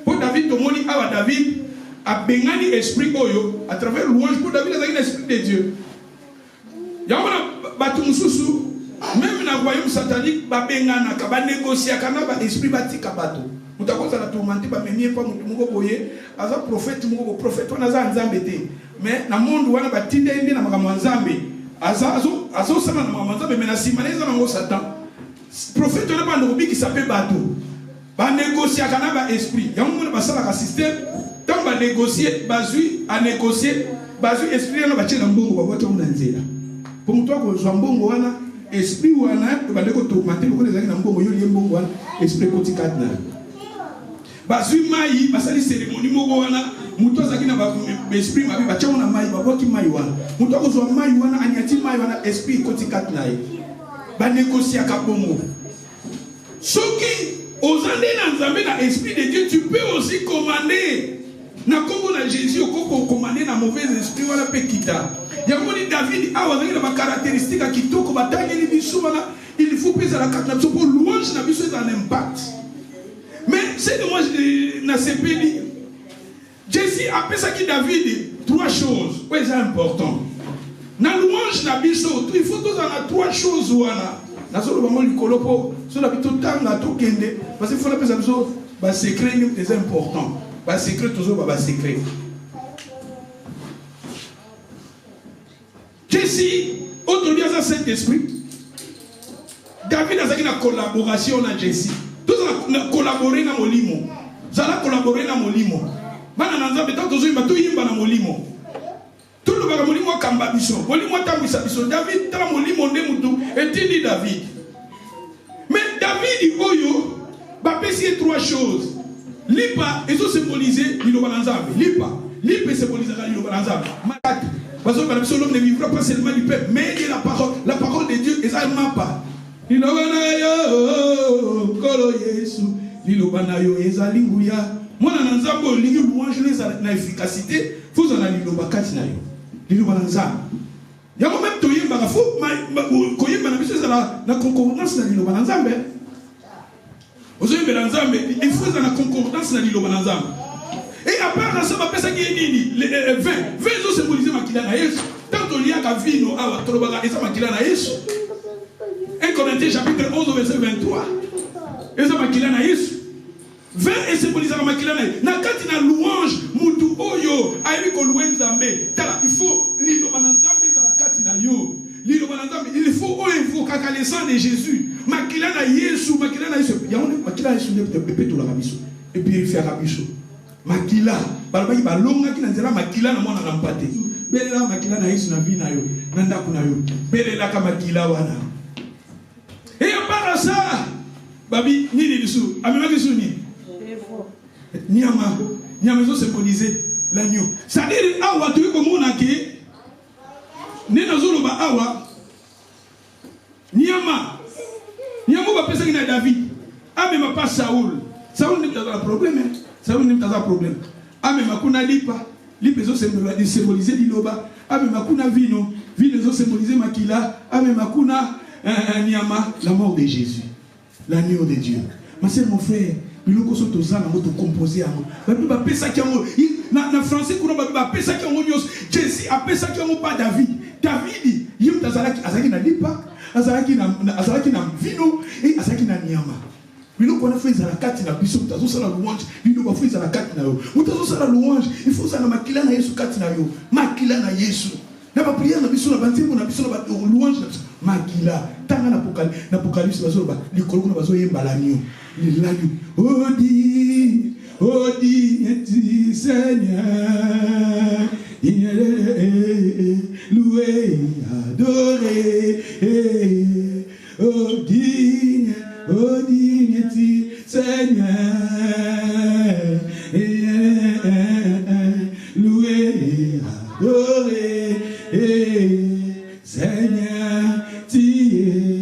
Pour David, tout le monde dit à David, a bengani esprit oyo, à travers louange, pour David, il a l'esprit de Dieu. Yamana batumususu, même dans le royaume satanique, ba bengana, ba négocier, kana ba esprit batika bato. Mutakoza la tourmenter, ba menye pas mutumungo boye, aza prophète, mungo prophète, on a za nzambete. Mais dans le monde wana ba tinde indi na makambo nzambe. Azo sama na mamanza mais na simaneza na Satan. Prophète on a pas ndobi qui s'appelle bateau. Ba négocier kana ba esprit. Ya mo ba sala ka système. Tant ba négocier, bazui a négocier, bazui esprit na ba tchela mbongo ba boto na nzela. Pour toi, que soit bon, wana, esprit wana, tu vas dire que tu vas dire que les gens n'ont pas eu bon wana, esprit côté katna. Bazui mai, basali cérémonie mo wana, muto zaki na ba esprit mabi ba tchona mai, ba boki mai wana. Muto ko zo mai wana, anyati mai wana, esprit côté katna. Ba négocier ka bongo. Soki ozande na nzambe na esprit de Dieu, tu peux aussi commander. Na kombo na Jésus okoko commander na mauvais esprit wala pe kita. Yamoni David a wazaki na ba caractéristique kitoko batangeli biso wana, il faut peser la carte na biso pour louange na biso ça a un impact. Mais c'est que moi na sepeli Jésus a pensé que David 3 choses. Ouais, c'est important. Na louange na biso, il faut tous en 3 choses wana. Na solo ba mo likolo po, so na bito tanga to kende parce qu'il faut la pesa biso ba secret ni c'est important. Ba secret toujours ba secret. Jésus autre lieu à Saint-Esprit. David a une collaboration avec Jésus. Tous ont collaboré dans Molimo. Zala collaboré dans Molimo. Bana nanza beto toujours bato yimba na Molimo. Tout le monde Molimo kamba biso. Molimo tambisa biso. David tra Molimo nde mutu etindi David. Mais David oyo ba pesi 3 choses. Lipa ezo symboliser liloba nzambe. Lipa symboliser liloba nzambe. Makati. Parce que l'homme ne vivra pas seulement du peuple, mais il y a la parole de Dieu, et ça ne ment pas. Moi, dans l'ensemble, il y a une efficacité, il faut que vous ayez il y a même tout le la concordance dans l'île Bananzambe. Vous avez il faut que la concordance dans l'île Bananzambe. Et à part ça, on ça qui est 20 ont symbolisé Makila na Yesu. Tant qu'il y a qu'à vino, à Tolobaga, et ça Makila na Yesu. 1 Corinthiens chapitre 11, verset 23. Et ça Makila na Yesu. 20 est symbolisé à Makila na Yesu. Na kati na louange, mutu oyo, aïe ko louange zambe. Tala, il faut l'île Bananzambe za la kati na yo. L'île Bananzambe, il faut invoquer le sang de Jésus. Makila na Yesu, Makila na Yesu. Il y a un Makila na Yesu, peut tout la rabiso. Et purifier la rabiso. Makila, balabaki balonga ki nanzela makila na mwana na mpate. Belela makila na Yesu na bina yo, nanda kuna yo. Belela ka makila wana. Et à part ça, babi nini bisu, amema bisu ni. Nyama zo symboliser l'agneau. C'est-à-dire awa tu komona ke nena zolo ba awa nyama ba pesa na David. Amema pas Saoul. Saoul n'est pas un problème. Ça vous n'avez pas de problème. Ah mais makuna lipa zo symboliser liloba. Ah mais makuna vino zo symboliser makila. Ah mais makuna nyama, la mort de Jésus, l'agneau de Dieu. Ma sœur, mon frère, biloko so tozana moto composé amo. Ba pesa ki amo na français kuno ba pesa ki amo nyos. Jésus a pesa ki amo pas David. David yim azalaki na lipa, azalaki na vino et azalaki na nyama. Mais nous, quand on fait la carte, il faut la louange. Il faut faire la carte. Il faut la louange. Il faut faire la makila na Yesu carte na yo. Makila na Yesu. Na ba prière na biso na bantembo na biso na ba louange na biso. Makila. Tanga na apocalypse bazo ba likolo na bazo yemba la nyo. Lilani. Odi eti Seigneur. Loué, adoré. Odi Seigneur, loué, adoré, Seigneur, tu es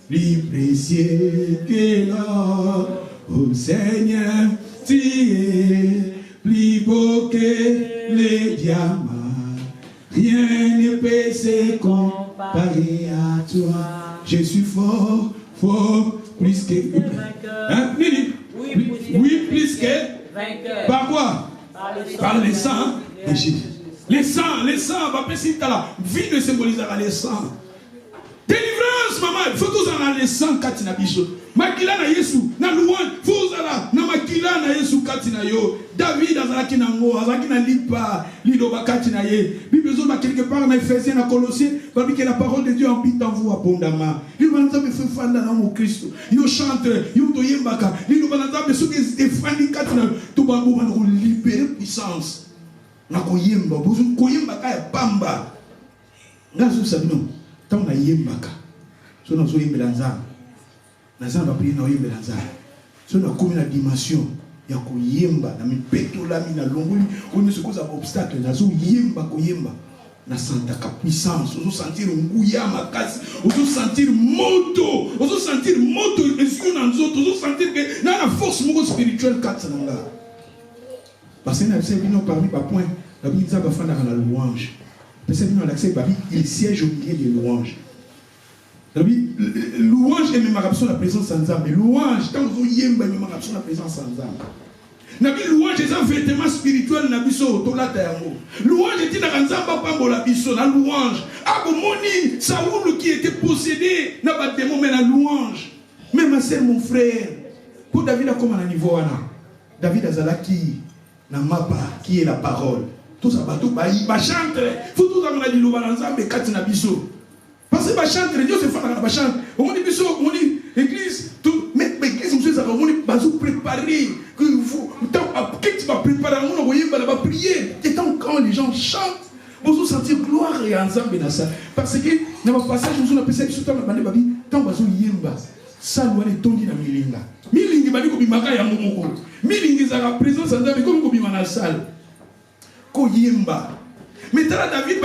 plus précieux que l'or, oh Seigneur, tu es plus beau que les diamants, rien ne peut se comparer à toi, je suis fort, plus que hein? Oui, plus que vainqueur. Par quoi? Par le sang de Jésus. Les sangs, va passer à la vie de symbolisera les sangs. Délivrance, maman, il faut tous en les sangs katina biso. Makila na Yesu, na louange, faut ala na makila na Yesu katina yo. David azalaki na ngo, azalaki na lipa, liloba katina ye. Bible zoma quelque part na Ephésiens na Colossiens, parce que la parole de Dieu habite en vous abondamment. Liloba nzambe fait fanda na mo Christ. Yo chante, yo to yembaka. Liloba nzambe soki efandi katina to babu na ko libérer puissance. Na ko yemba, bozo ko yemba ka ya pamba. Ngazo sabino. tant na yembaka so na zo yembela nzambe na nzambe apri na yembela nzambe so na komi na dimension ya koyemba na mipetolami na longoli oyo nyonso koza obstacle nazo yemba koyemba na santaka puissance ozo sentir nguya makasi ozo sentir moto esko na nzoto ozo sentir que na force moko spirituelle kati na nga parce que na c'est bino parmi ba point la binza ba fanda na louange parce que bino l'accès babi il siège au milieu des louanges. Louange et même la présence sans âme. Louange, tant que vous yemba même la présence sans âme. Nabi louange est un vêtement spirituel na biso tola tayango. Louange est na kanzamba pambola biso na louange. Abomoni Saoul qui était possédé na ba démon mais la louange. Même ma sœur mon frère. Pour David a comme un niveau wana. David azalaki na mapa qui est la parole. Tout ça bateau ba chante. Faut tout ça na diloba nzambe kati na biso. Parce que chanter, Dieu se fait dans la chante. On dit l'église, mais l'église, on va préparer. Qu'est-ce que tu vas préparer? On va prier. Et tant quand les gens chantent, vous vous sentir gloire et ensemble dans ça. Parce que dans le passage, vous avez pensé que tant que vous yemba, ça doit être tondi dans milinga. Milingi bali ko bimaka ya momoko. Milingi za la présence en David comme ko bimana salle. Ko yemba. Mais David,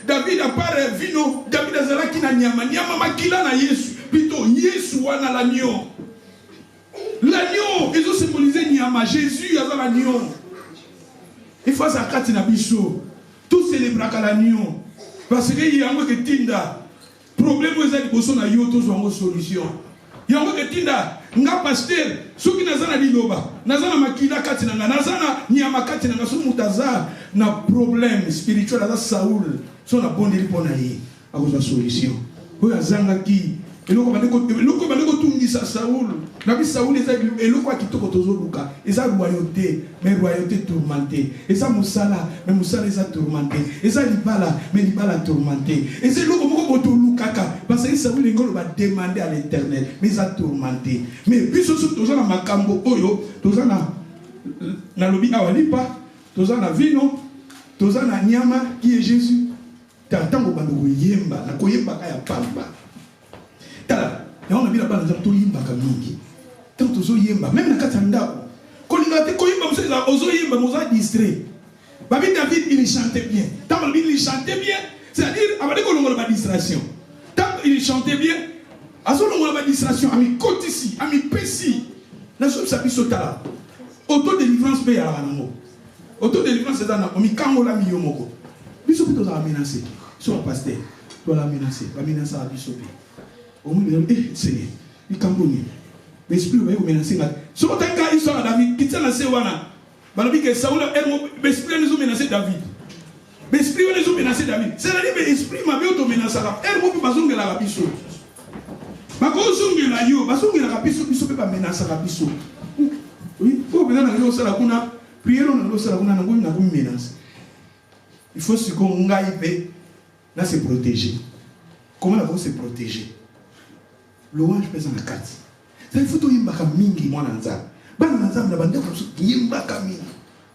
David a part vino, David a zalaki na nyama, nyama makila na Yesu, plutôt Yesu wana l'agneau. L'agneau, ils ont symbolisé nyama, Jésus a l'agneau. Il faut zakati na biso, tout célébrer l'agneau. Parce que il y a un que tinda, problème où ils ont besoin na yo, tous ont solution. Il y a un que tinda, nga pasteur, ceux qui nazana liloba, nazana makila kati na nazana nyama kati na so mutaza na problème spirituel à Saoul, son abondé pour naïe à vos solution. Où azanga qui et le ko tungi sa Saoul, nabi Saoul et le quoi qui toko tozo luka, et sa royauté, mais royauté tourmentée, et sa musala, mais musala est tourmenté, et sa libala, mais libala tourmenté, et c'est le ko to lukaka, parce que Saoul ngolo va demander à l'Éternel, mais ça tourmenté. Mais biso tozo na makambo oyo, tozo na lobi awalipa, tozo na vino, tozo na nyama qui est Jésus. Tango bando yemba, na koyemba kaya pamba. Tala, on a vu la bande de yemba kamingi. Tant tozo yemba, même na katanda. Kolinga te koyemba mseza ozo yemba moza distrait. Babi David il chantait bien. Tant il chantait bien, c'est-à-dire avec kolonga ba distraction. Tant il chantait bien, azo longa ba distraction, ami kotisi, ami pesi. Na so sabiso tala. Auto-délivrance paye à la nango. Auto-délivrance c'est dans mi kangola mi yomoko. Biso pito za menacer. Sur le pasteur, tu la menacer, la menacer à biso. Au moins Seigneur, il camboni. L'esprit va menacer là. Sur tant cas il sera David, qui tient la sewana. Balobi que Saoul l'esprit nous menacer David. L'esprit nous menacer David. C'est-à-dire que l'esprit m'a bien auto menacer là. Elle m'a bazonga la biso. Ma kozonga la yo, bazonga la biso biso peut pas menacer la biso. Oui, faut bien na yo sala kuna, prier on na sala kuna na ko menace. Il faut se qu'on ngaïbe là se protéger. Comment là se protéger? Louange pèse en la carte. Ça il faut tout yimba mingi moi nanza. Bana nanza na bande ko yimba mingi.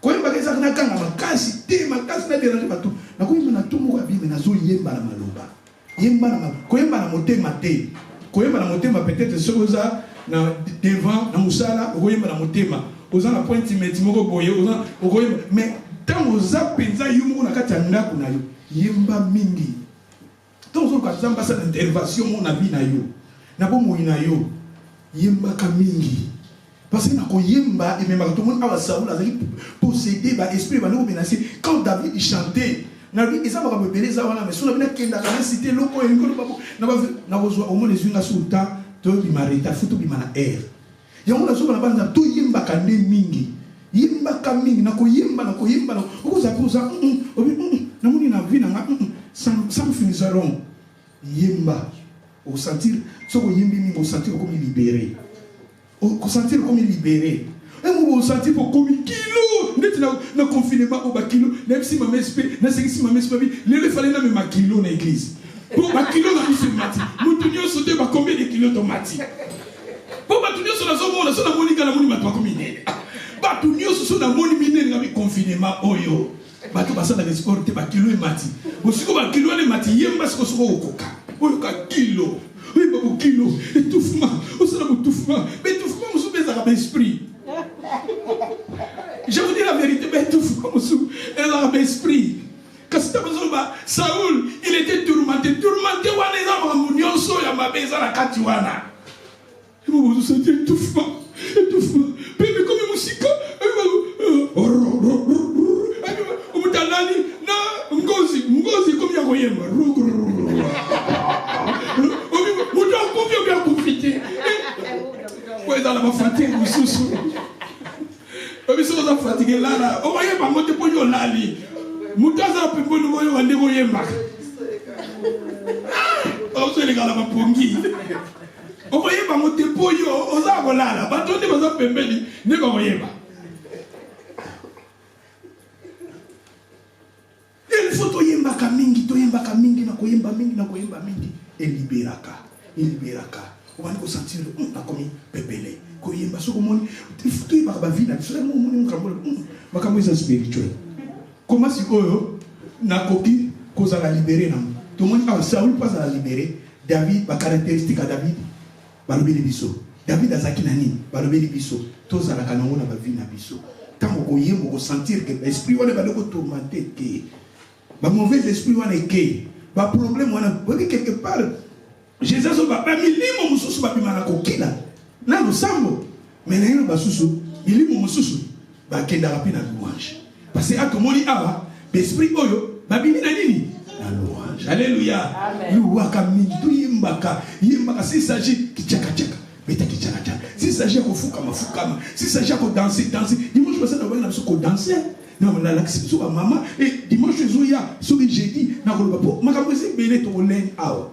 Ko yimba kesa na kanga makasi te makasi na déranger bato. Na ko yimba na tumu ko bime na zo yimba na maloba. Yimba na ko yimba na motema te. Ko yimba na motema peut-être soza na devant na musala ko yimba na motema. Oza na point timeti moko boye oza ko yimba mais tant oza penza yumu na kati ya ndako na yo. Yemba mingi. Donc on va faire une intervention mon avis na yo. Na bo moina yo. Yemba ka mingi. Parce que na ko yemba et même tout le monde a Saoul a possédé ba esprit ba no menacer quand David il chantait. Na lui ils va me beleza wana mais sur la bina kenda ka cité loko e ngolo babo na bo zo au moins les zinga sultan to bi marita futu bi mana air. Yango na zo na banda to yemba ka ne mingi. Yemba ka mingi na ko yemba na ko za na muni na vie na sans finissaront yemba au sentir ce que yembi mi au sentir comme libéré au sentir comme libéré et moi au sentir pour comme kilo net na confinement au bakilo même si ma mespe na si ma mespe le fallait na ma kilo na église pour ma kilo na mise mati mutunyo sauter ba combien de kilos tomati pour batunyo sur la zone na moni kana moni matwa comme ine batunyo sur na moni mine na confinement oyo bato basala sport te bakilo emati bosiko bakilo ane mati yemba siko soko okoka oyoka kilo oyeba bokilo étouffement osala botouffement mais étouffement mosusu mpe ezalaka baesprit. Je vous dis la vérité, mais étouffement mosusu ezalaka baesprit. Kasi ta bazoloba Saoul il était tourmenté wana eza makambo nyonso ya mabe eza na kati wana bozosenti étouffement pepe komi mosika omutanani na ngozi komi ya koyemba moto akomi obi akufi te po ezala bafatigue mosusu obiso oza fatigue lala okoyemba ngo te mpo nyo olali moto aza pembeni oyo nde koyembaka ozoelekala bapongi okoyeba ngo te mpo yo oza kolala bato nde baza pembeni nde bakoyeba. Il faut toyembaka mingi na koyemba mingi eliberaka obandi kosentir nakomi pepele koyemba soko moni toyebaka bavi na biso moni makambo eza spirituel. Comment sikoyo nakoki kozala libéré na tomoni awa Saoul pas à la libéré David ba caractéristique à David balobeli biso David azaki nani balobeli biso tozala kanango na ba vie na biso tango koyembo ko sentir que l'esprit wana ba ko tourmenter que ba mauvais esprit wana ke ba problème wana quelque part Jésus ba milimo mususu ba bimana ko kila na losambo mais na ba susu milimo mususu ba kenda rapina louange parce que atomoni awa l'esprit oyo ba bimina nini la louange. Alléluia. Louaka mingi tu yimbaka s'il s'agit kichaka beta kichaka s'il s'agit ko fukama s'il s'agit ko danser dimanche passé na bana ko danser non la laxi so maman et dimanche zoya so jeudi na ko ba makambo zi bele to len awa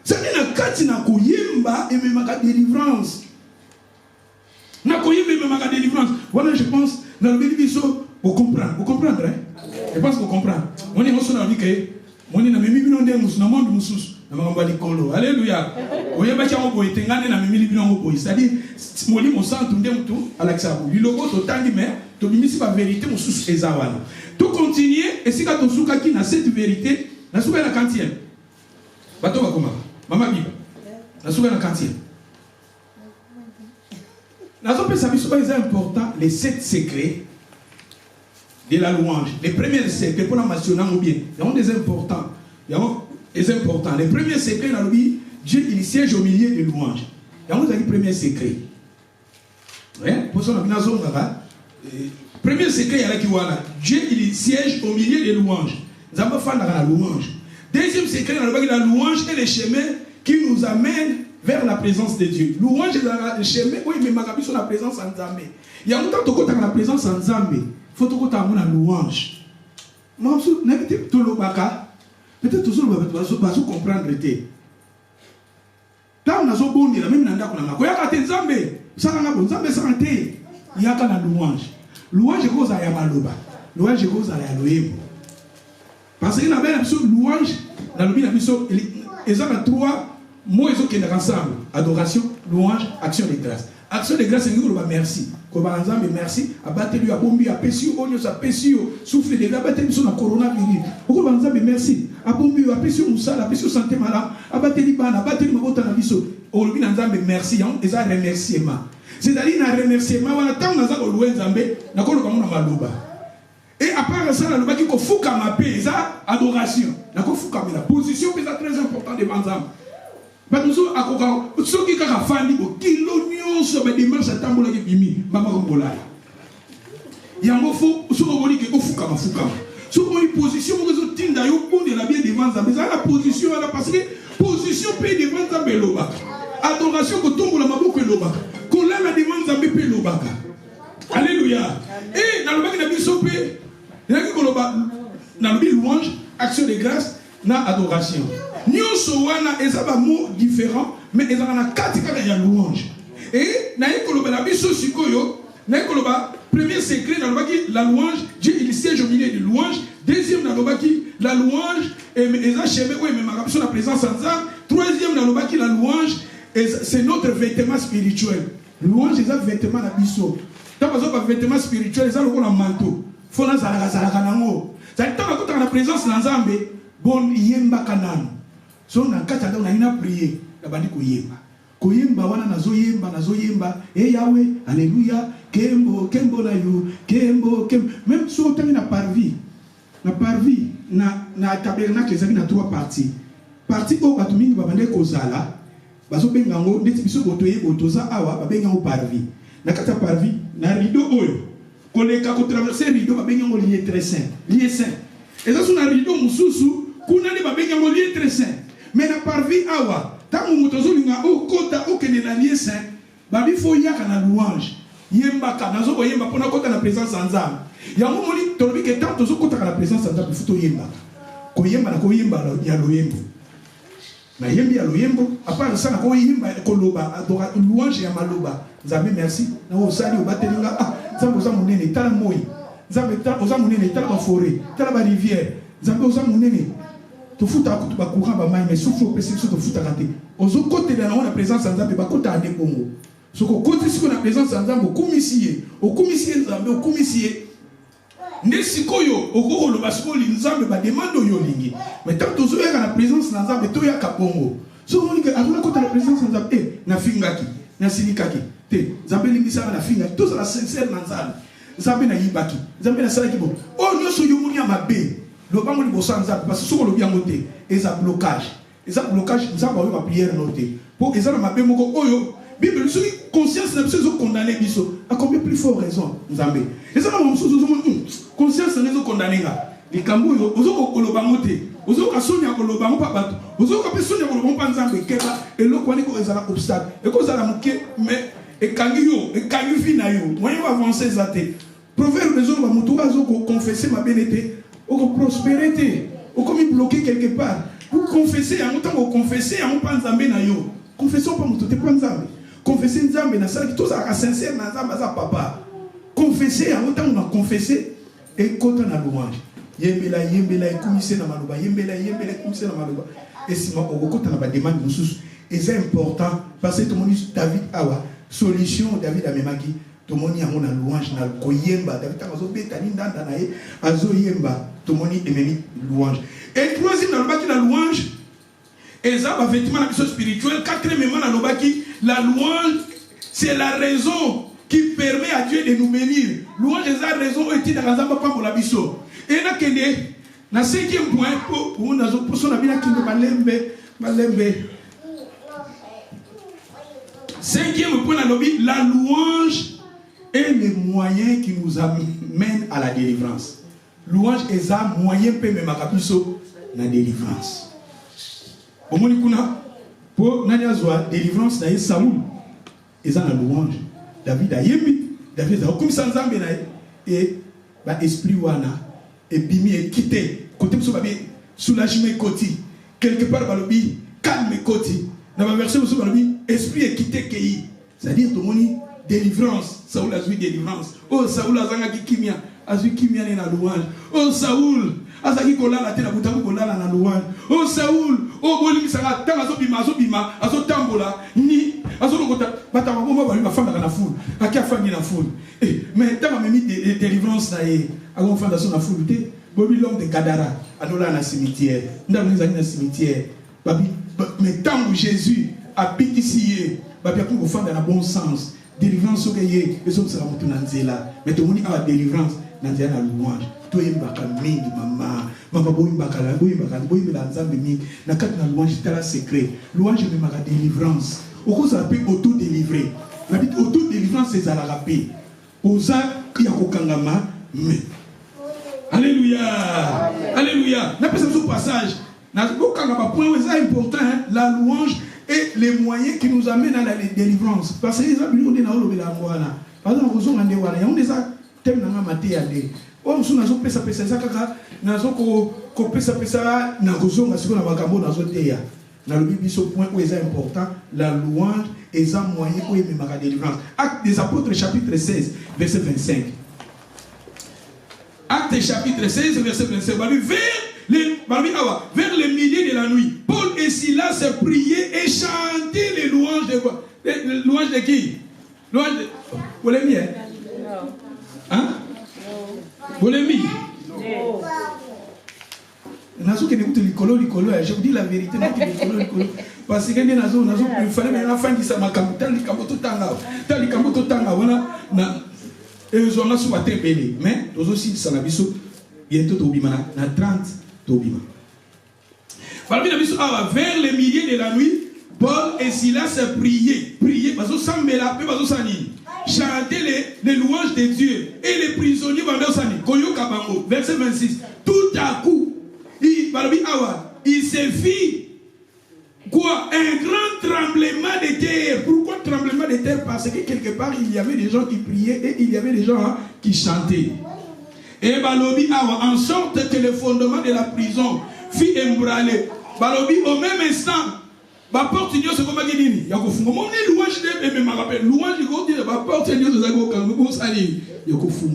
ça na kati na ko yimba et même ma délivrance na ko yimba même ma délivrance voilà je pense dans le biso vous comprendre hein? Je pense que vous comprenez. On est dit que on est dans mimi bino ndé musu na monde mususu na makambo likolo. Alléluia. Oyeba cha ngo etengane na mimi bino ngo boy. C'est-à-dire moli mo santu ndé mutu alakisa bo. Biloko to tangi mais to bimisi ba vérité mususu ezawana. To continuer et si ka to suka ki na cette vérité na suka na quantième. Bato ba koma. Mama biba. Na suka na quantième. Na so pesa biso ba est important les 7 secrets de la louange. Les premiers secrets, pour la mentionner bien, il y a des importants. Les premiers secrets dans le Bible, Dieu il siège au milieu des louanges. Il y a des premiers secrets. Pour ça, premier secret, il y a qui voilà. Dieu il siège au milieu des louanges. Nous avons fait la louange. Deuxième secret, dans le Bible, la louange est le chemin qui nous amène vers la présence de Dieu. Louange est le chemin, oui, mais ma sur la présence en Zambé. Il y a longtemps que la présence en Zambé. Faut que tu aies une louange. Peut-être que tu vas comprendre. Quand on a ce bon dire, même dans la Zambé, ça n'a pas de santé. Il y a la louange. Louange est cause à Yamaloba. Louange est cause à Yaloébo. Parce qu'il y a une louange, dans le Bible, il y a 3 mots qui sont ensemble. Adoration, louange, action de grâce. Action de grâce, c'est nous merci. Merci. Abattez-lui à bombi, à Pessio, Onios, à Pessio, souffle de abattez-lui sur la coronavirus. Pourquoi merci? À bombi, à Pessio, Moussa, à Pessio, santé malade. Abattez-lui, abattez-lui, Mabota, Nabiso. Aujourd'hui, nous avons merci, et ça remerciement. C'est-à-dire, un remerciement, on attend, nous avons loué Zambé, nous avons Maloba. Et à part ça, nous avons dit qu'il faut ma paix, ça, adoration. Nous avons la position, c'est très important devant Zambé. Nous avons ceux qui ont fait des kilo de dimanche à Tambola qui bimi, Mama Rombola. Il y a un mot faux, ce qu'on dit que Fukama. Ce qu'on dit position, vous avez dit de la bien devant Zambé. La position, parce que position paye devant Zambé Lobaka. Adoration que tombe la maboko Lobaka. Qu'on l'a devant Zambé paye Lobaka. Alléluia. Et dans le bac de la bisope, il y a dans le louange, action de grâce, na adoration. Nyonso wana ezaba mot différent mais ezana katika ya louange. Et na ekoloba la biso sikoyo, na ekoloba premier secret dans la louange, Dieu il siège au milieu de louange. Deuxième dans la louange et eza chemin oui mais ma sur la présence en ça. Troisième dans la louange c'est notre vêtement spirituel. Louange c'est un vêtement na biso. Tant que ça vêtement spirituel, ça le manteau. fona zalaka nango ça dit tant que la présence na Nzambe bon yemba kanano so na kata na ina prier la bandi koyemba wana nazoyemba Yahweh alléluia kembo na yo kembo même so tangi na parvis na tabernacle ezali na trois parties partie o bato mingi babande kozala bazo benga ngo ndeti biso botoye botoza awa babenga ngo parvis na kata parvis na rideau oyo koleka ko traverser rideau babenga ngo lieu très saint eza so na rideau mususu kuna ne babenga ngo lieu très saint mais na parvis awa tango motozo linga o kota o kene na lieu saint babi fo yaka na louange yemba kana zo ko yemba pona kota na présence en Nzambe yango moni tolobi ke tant zo kota na présence en Nzambe futo yemba ko yemba ya loyembo na yembi ya loyembo apart ça na ko yemba ko loba adora louange ya maloba Nzambe merci na o sali o batelinga Nzambe oza munene tala moi Nzambe oza munene tala ba forêt tala ba rivière Nzambe oza munene to futa ko ba courant ba mai mais souffle pesi to futa raté ozo côté na la présence en Nzambe ba kota ande bongo soko côté siko na présence en Nzambe okumisiye Nzambe okumisiye ndesikoyo okoko lo basiko li Nzambe ba demande yo lingi mais tant ozo yaka na présence na Nzambe to yaka bongo so moni ke avuna kota na présence en Nzambe na fingaki na sinikaki te Nzambe limbisa na fingaki to la sincère na Nzambe Nzambe na yibaki Nzambe na salaki bo o nyoso yo moni ya mabe lo bango li bosa Nzambe parce que soko lo biango te eza blocage Nzambe oyo ba prière noté pour eza na mabe moko oyo Bible sur conscience na biso condamner biso à combien plus fort raison Nzambe eza na mosusu zo conscience na zo condamner nga likambo yo ozo ko koloba ngote ozo ka sonya koloba ngo pa bato ozo ka pe sonya koloba pa Nzambe keba eloko wani ko eza na obstacle e ko za na muke mais ekangi fina yo moyen va avancer zate proverbe besoin ba mutu azo ko confesser ma bénété o ko prospérité o ko mi bloquer quelque part pour confesser en tant que confesser en pa Nzambe na yo confession pas mutu te pa Nzambe confesser Nzambe na sala ki to za sincère na Nzambe za papa confesser en tant qu'on a confessé et quand on a louange yembela ekumisi na maloba yembela ekumisi na maloba et si ma okota na ba demande mususu et c'est important parce que tout le monde David awa solution David amemaki tout le monde a na louange na koyemba David azo betani ndanda na ye azo yemba tout le monde emeni louange et troisième na lobaki la louange et ça va effectivement la mission spirituelle quatrièmement na lobaki la louange c'est la raison qui permet à Dieu de nous bénir. Louange est la raison où il dans la pour la biso. Et là, na cinquième point pour son avis, malembe. Cinquième point, la louange est le moyen qui nous amène à la délivrance. Louange est un moyen pour me makabiso la délivrance. Au moment où pour la délivrance, il y a Saoul. Et ça, la louange. David a yembi, David a comme ça Nzambe na et ba esprit wana et bimi et quitté côté so ba soulagement côté quelque part ba lobi calme côté na ba verset so ba lobi esprit et quitté kei c'est-à-dire to moni délivrance Saoul a eu délivrance oh Saoul azanga kimia azui kimia na louange oh Saoul azaki kolala te na butamu kolala na louange oh Saoul oh bolimi sanga tanga zo bima azo tambola ni azo lokota batama bomba ba femme na foule akia femme na foule mais tanga memi délivrance na ye agon fanda so na foule te bobi l'homme de Gadara anola na cimetière ndamu zani na cimetière babi mais tango Jésus a bitisié babi ko fanda na bon sens délivrance so ye ezo sera mutu na nzela mais to moni a délivrance na nzela na louange to yembaka mingi mama boyimbaka boyimbela Nzambe mingi na kati na louange tala secret louange memaka délivrance okozala pe auto-délivré na bit auto-délivrance ezalaka pe oza ya kokangama mais alléluia na pesa ce passage na kokangama point c'est important hein? La louange est les moyens qui nous amènent à la délivrance parce que les amis on est na olobela ngwana par exemple ozonga nde wana yango eza thème na ngama te ya nde o musu nazo pesa eza kaka nazo ko pesa na kozonga siko na makambo nazo teya. Dans le Bible, ce point où est important, la louange est un moyen où il y a délivrance. Actes des Apôtres, chapitre 16, verset 25. Actes chapitre 16, verset 25. Vers les milliers de la nuit, Paul et Silas priaient et chantaient les louanges de quoi? Les louanges de qui? Louanges de... Vous l'aimez? Hein? Vous l'aimez? Je vous dis la vérité. Parce que il fallait que la fin qui s'est mais aussi ça bientôt na 30 tobima. Vers les milliers de la nuit, Paul et Silas priaient parce que ça me l'a chanter les louanges de Dieu et les prisonniers verset 26. Tout à coup, il se fit quoi? Un grand tremblement de terre. Pourquoi tremblement de terre? Parce que quelque part il y avait des gens qui priaient et il y avait des gens qui chantaient. Et balobi en sorte que le fondement de la prison fit ébranler. Balobi au même instant. La porte de Dieu, c'est comme ça qu'il dit. Il y a un louange de me rappelle. Louange de Dieu, la porte de Dieu, c'est comme ça qu'il dit. Il y a un coucou,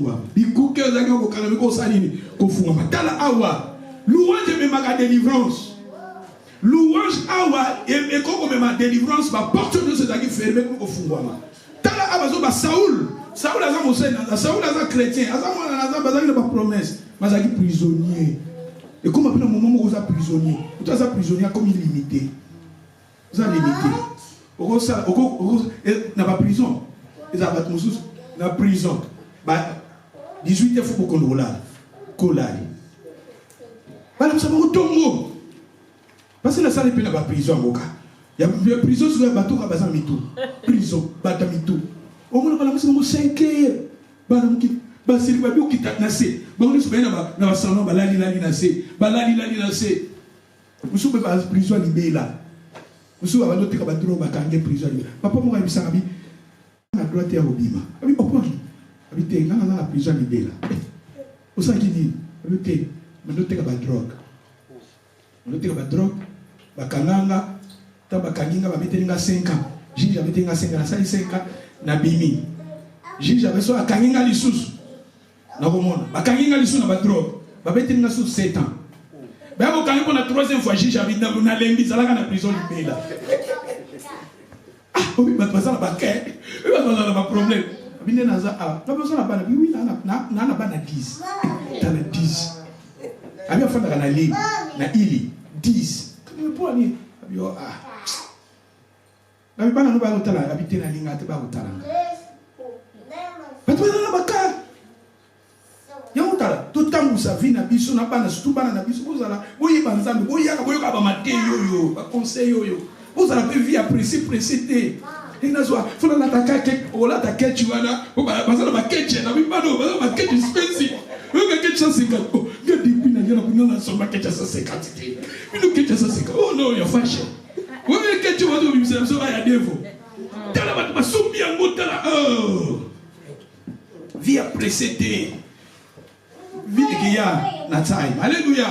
louange de ma délivrance. Louange awa et comme ma délivrance, la porte de Dieu, c'est comme fermé comme fumwa. Tala abazo ba Saoul a un Saoul a un chrétien, a une promesse, mais il est prisonnier. Et comme après le moment où vous êtes prisonnier, vous êtes prisonnier comme illimité. Vous avez limité. Dans la prison, ils ont dans la prison. 18 fois pour qu'on l'a. Parce que la salle est dans la prison. Il y a une prison sur le bateau qui a mitou. Prison, batamito. Au moins, on a 5 heures. C'est le bateau qui t'a nassé. On a un salon, balali nassé. Vous savez pas la prison libérée là. Vous savez pas l'autre qui va droit à prison. Papa, moi, je suis à droite et à Obima. Abi, au point. Abi, t'es dans la prison libérée là. Vous savez qui dit? Abi, t'es. Mais l'autre qui va drogue. L'autre qui va drogue. Bakananga. Tabakanginga, va mettre 5 ans. Juge avait été 5 ans. Ça, 5 ans. Nabimi. Juge avait soit à Kanginga l'issous. Bakanginga l'issous n'a pas drogue. Va mettre 7 ans. Ben, quand on a 3e fois, j'ai envie de ça la prison libérée là. Ah, oui, mais ça n'a pas de problème. Oui, il y a 10. Il y a 10. Il y a 10. Tout le temps où ça vit, vous avez vu apprécier précédé. Il faut l'attaquer, on l'attaque, tu vois là. On va la quête, on va la quête expensive. On va la quête 150. Oh non, il y a fâché. On va la quête, tu vois, il y a des veaux. Vie précédé. Vie qui y a na time. Alléluia.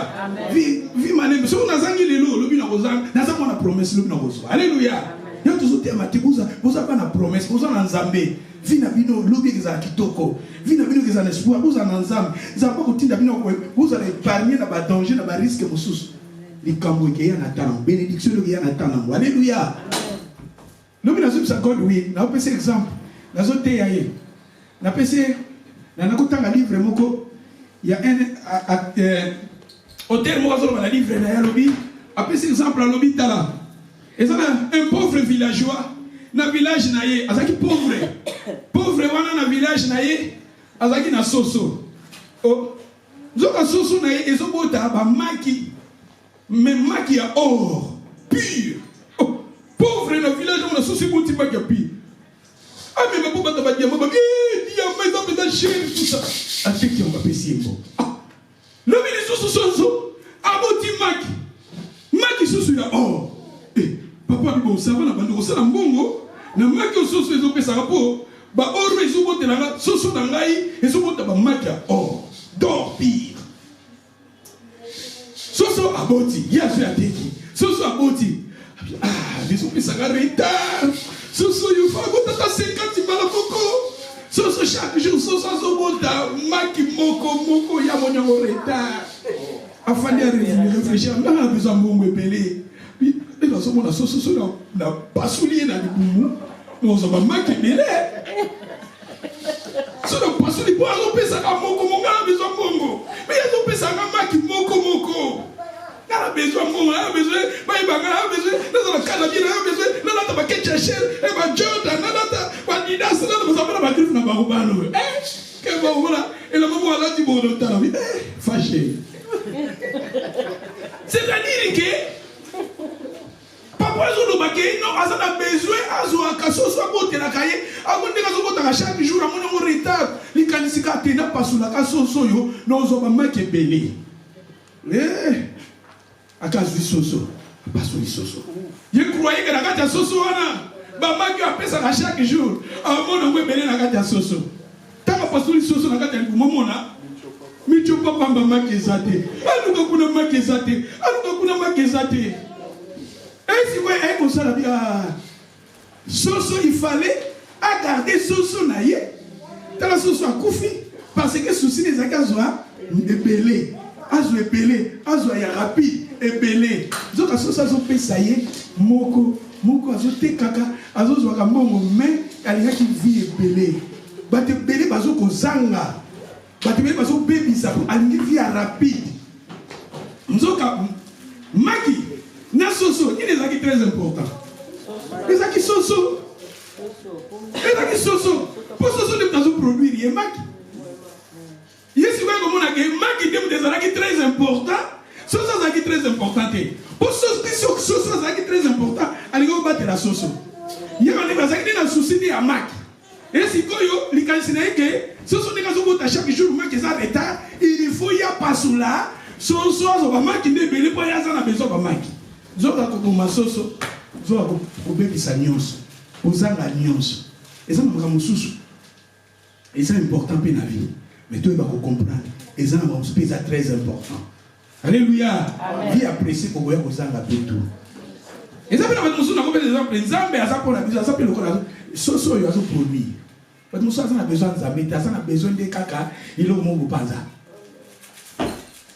Vie manem. Si on a zangi lelo, le bina ozang, na zangi on a promesse le bina ozo. Alléluia. Il y a toujours des matières. Vous avez une promesse. Vous avez un zambé. Vie na bino lobi qui kitoko. Vie na bino qui a l'espoir. Vous avez un zambé. Vous avez pas continué bino. Vous allez épargner na ba danger na ba risque musus. Les cambo qui y a na temps. Bénédiction qui y a na temps. Alléluia. Le bina zob sa God oui. Na opé exemple. Na zoté yaye. Na pese. Na nakotanga livre moko. Il y a un auteur moiseau dans la livre de lobby. Après cet exemple, à lobby tala. Et ça un pauvre villageois dans village naïe, azaki pauvre. Pauvre wana na village naïe, azaki na soso. Oh, zoka soso naïe ezobota ba maki. Mais maki à or pur. Oh, pauvre na village on a soso boti maki à pur. Ah mais ma papa t'a dit diamant, ils ont besoin de chérir tout ça. A fait qui on va payer bon. Le ministre soso, aboti maki. Maki soso ya or. Eh, papa bon ça va na bando ça na mbongo. Na maki soso ezo pesa rapport. Ba or ezo botela na soso na ngai, ezo bota ba maki ya or. D'or pire. Soso aboti, ya fait ateki. Soso aboti. Ah, ezo pesa ga retard. Soso yo fa bota 50 bala koko. Soso chaque jour, soso zobota, maki moko, ya mon en retard. Afin de réfléchir, on a besoin de mon épelé. Puis, dans ce moment, soso n'a pas soulié dans le boumou. Nous avons maki belé. Soso n'a pas soulié pour arroper ça, mon gars, besoin de moko. On a besoin, on a besoin, on a besoin, on a besoin, on a besoin, c'est-à-dire que papa a besoin chaque jour à mon retard les canisika tena pas sous la kasoso yo nous on va belé à cause du soso pas sous les soso je croyais que la carte soso ana ba maki appelle ça chaque jour à mon on belé la carte soso tant pas sous les soso la carte momona micho papa mama kezate aluka kuna makezate aluka kuna makezate. Et si vous avez comme ça, Soso, il fallait garder Soso naïe. Dans la Soso à Koufi, parce que souci des akazoa, ébélé, azo ébélé, azo ya rapide, ébélé. Donc à Soso azo pesaye, moko azo te kaka, azo zoaka mbongo mais alika qui vit ébélé. Bate ébélé bazo ko zanga, bate ébélé bazo baby ça, alika vie rapide. Nzoka maki. Na soso, il est là qui est très important. Les acquis soso. Les acquis soso. Pour soso, nous devons produire. Il y a Mac. Il y a souvent comme on a dit, Mac qui est des acquis très importants. Soso, c'est acquis très important. Pour soso, c'est acquis très important. Allez, on va battre la soso. Il y a des acquis dans le souci de Mac. Et si koyo, les candidat que soso n'est pas chaque jour, Mac est en retard. Il faut y a pas sous là. Soso, on va Mac qui n'est pas là, ça n'a besoin de Mac. Zoka kokoma soso, zoka kobebisa nyonso, ozanga nyonso. Eza makambo mosusu. Eza important pe na vie. Mais toi, tu vas comprendre. Eza makambo mosusu très important. Alléluia. Vie appréciée pour goya kozanga pe tout. Eza pe na bato mosusu na kopesa exemple, nzambe aza pona biso, aza pe lokola soso yo azo produire. Bato mosusu aza na besoin de nzambe, aza na besoin de kaka, ilo mongo panza.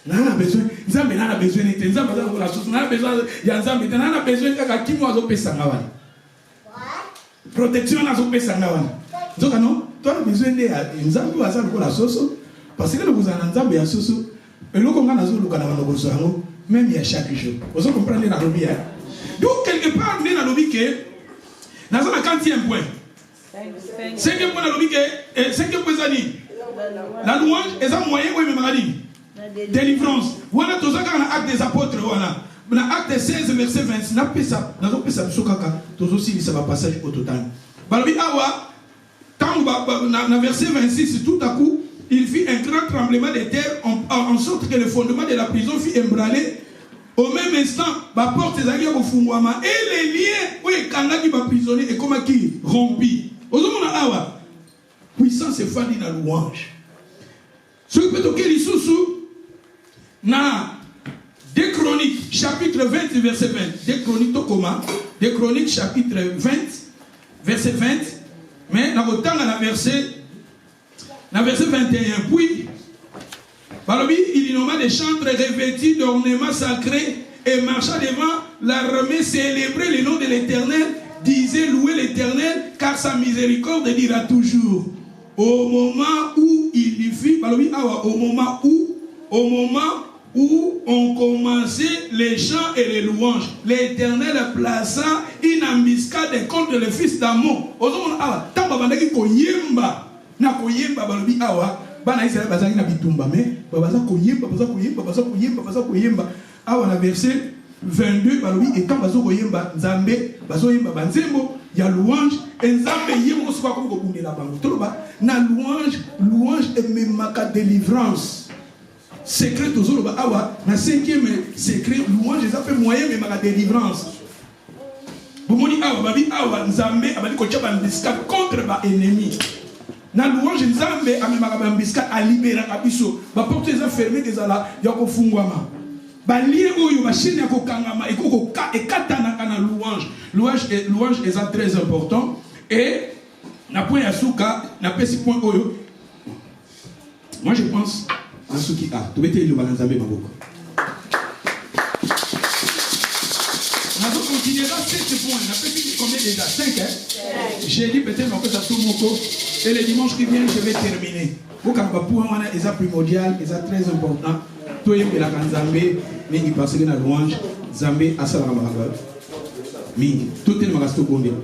Nana besoin, nzambe nana besoin de nzambe za la source, nana besoin ya nzambe, nana besoin kaka kimo azo pesa ngawani. Protection azo pesa ngawani. Nzoka non, toi na besoin de nzambe aza la soso parce que nous avons nzambe ya soso. Et le konga nazo luka na bango zango, même il y a chaque jour. Vous comprenez la lobby. Donc quelque part on est dans lobby que nazo na 40e point. 5e point na lobby que 5e point zani. La louange est un moyen où il me maladie. Délivrance. Voilà tout ça quand on a acte des apôtres. Voilà. On a acte 16, verset 20. N'a pas ça. N'a pas ça. Tout aussi, ça va passage au total. Balobi awa. Quand on a verset 26, tout à coup, il fit un grand tremblement de terre en sorte que le fondement de la prison fut ébranlé. Au même instant, la porte des alliés au Fungwama et les liens où les canards qui va prisonnier et comment qui rompit. Aux hommes awa. Puissance et fadi dans la louange. Ce qui peut toquer les sous-sous. Na 2 Chroniques chapitre 20 verset 20. 2 Chroniques tokoma. 2 Chroniques chapitre 20 verset 20. Mais dans le temps dans verset 21. Puis il nomma des chantres revêtus d'ornements sacrés et marcha devant l'armée, célébrer le nom de l'Éternel, disait louer l'Éternel car sa miséricorde dira toujours. Au moment où il lui fit, au moment où on commençait les chants et les louanges, l'Éternel plaça une embuscade contre le fils d'Amon. Tant que koyemba na koyemba balobi awa bana Israël bazaki na bitumba mais baza koyemba awa na verset 22 balobi etant bazo koyemba nzambe bazo yemba banzembo ya louange nzambe yembo soka ko bundela bango toloba na louange et memaka délivrance. Secret toujours awa na 5e secret louange ça fait moyen mais ma délivrance. Bomoni awa babi awa nzambe abali ko chaba mbiskat contre ba ennemi. Na louange nzambe amemaka ba mbiskat a libérer abiso ba porte les fermées que zala ya ko fungwama. Ba lié oyo ba chaîne ya ko kangama e ko ekatana kana louange est très important et na point ya suka na pesi point oyo. Moi je pense à ce qui a. Tu mettez le balanzambe maboko. On va continuer là 7 points. On a fait combien déjà 5 hein? J'ai dit peut-être qu'on peut s'assurer mon corps. Et le dimanche qui vient, je vais terminer. Vous quand vous point est primordial, est très important. toyembelaka nzambe mingi parce que na louange nzambe asalaka makambo mingi totelemaka sitobondela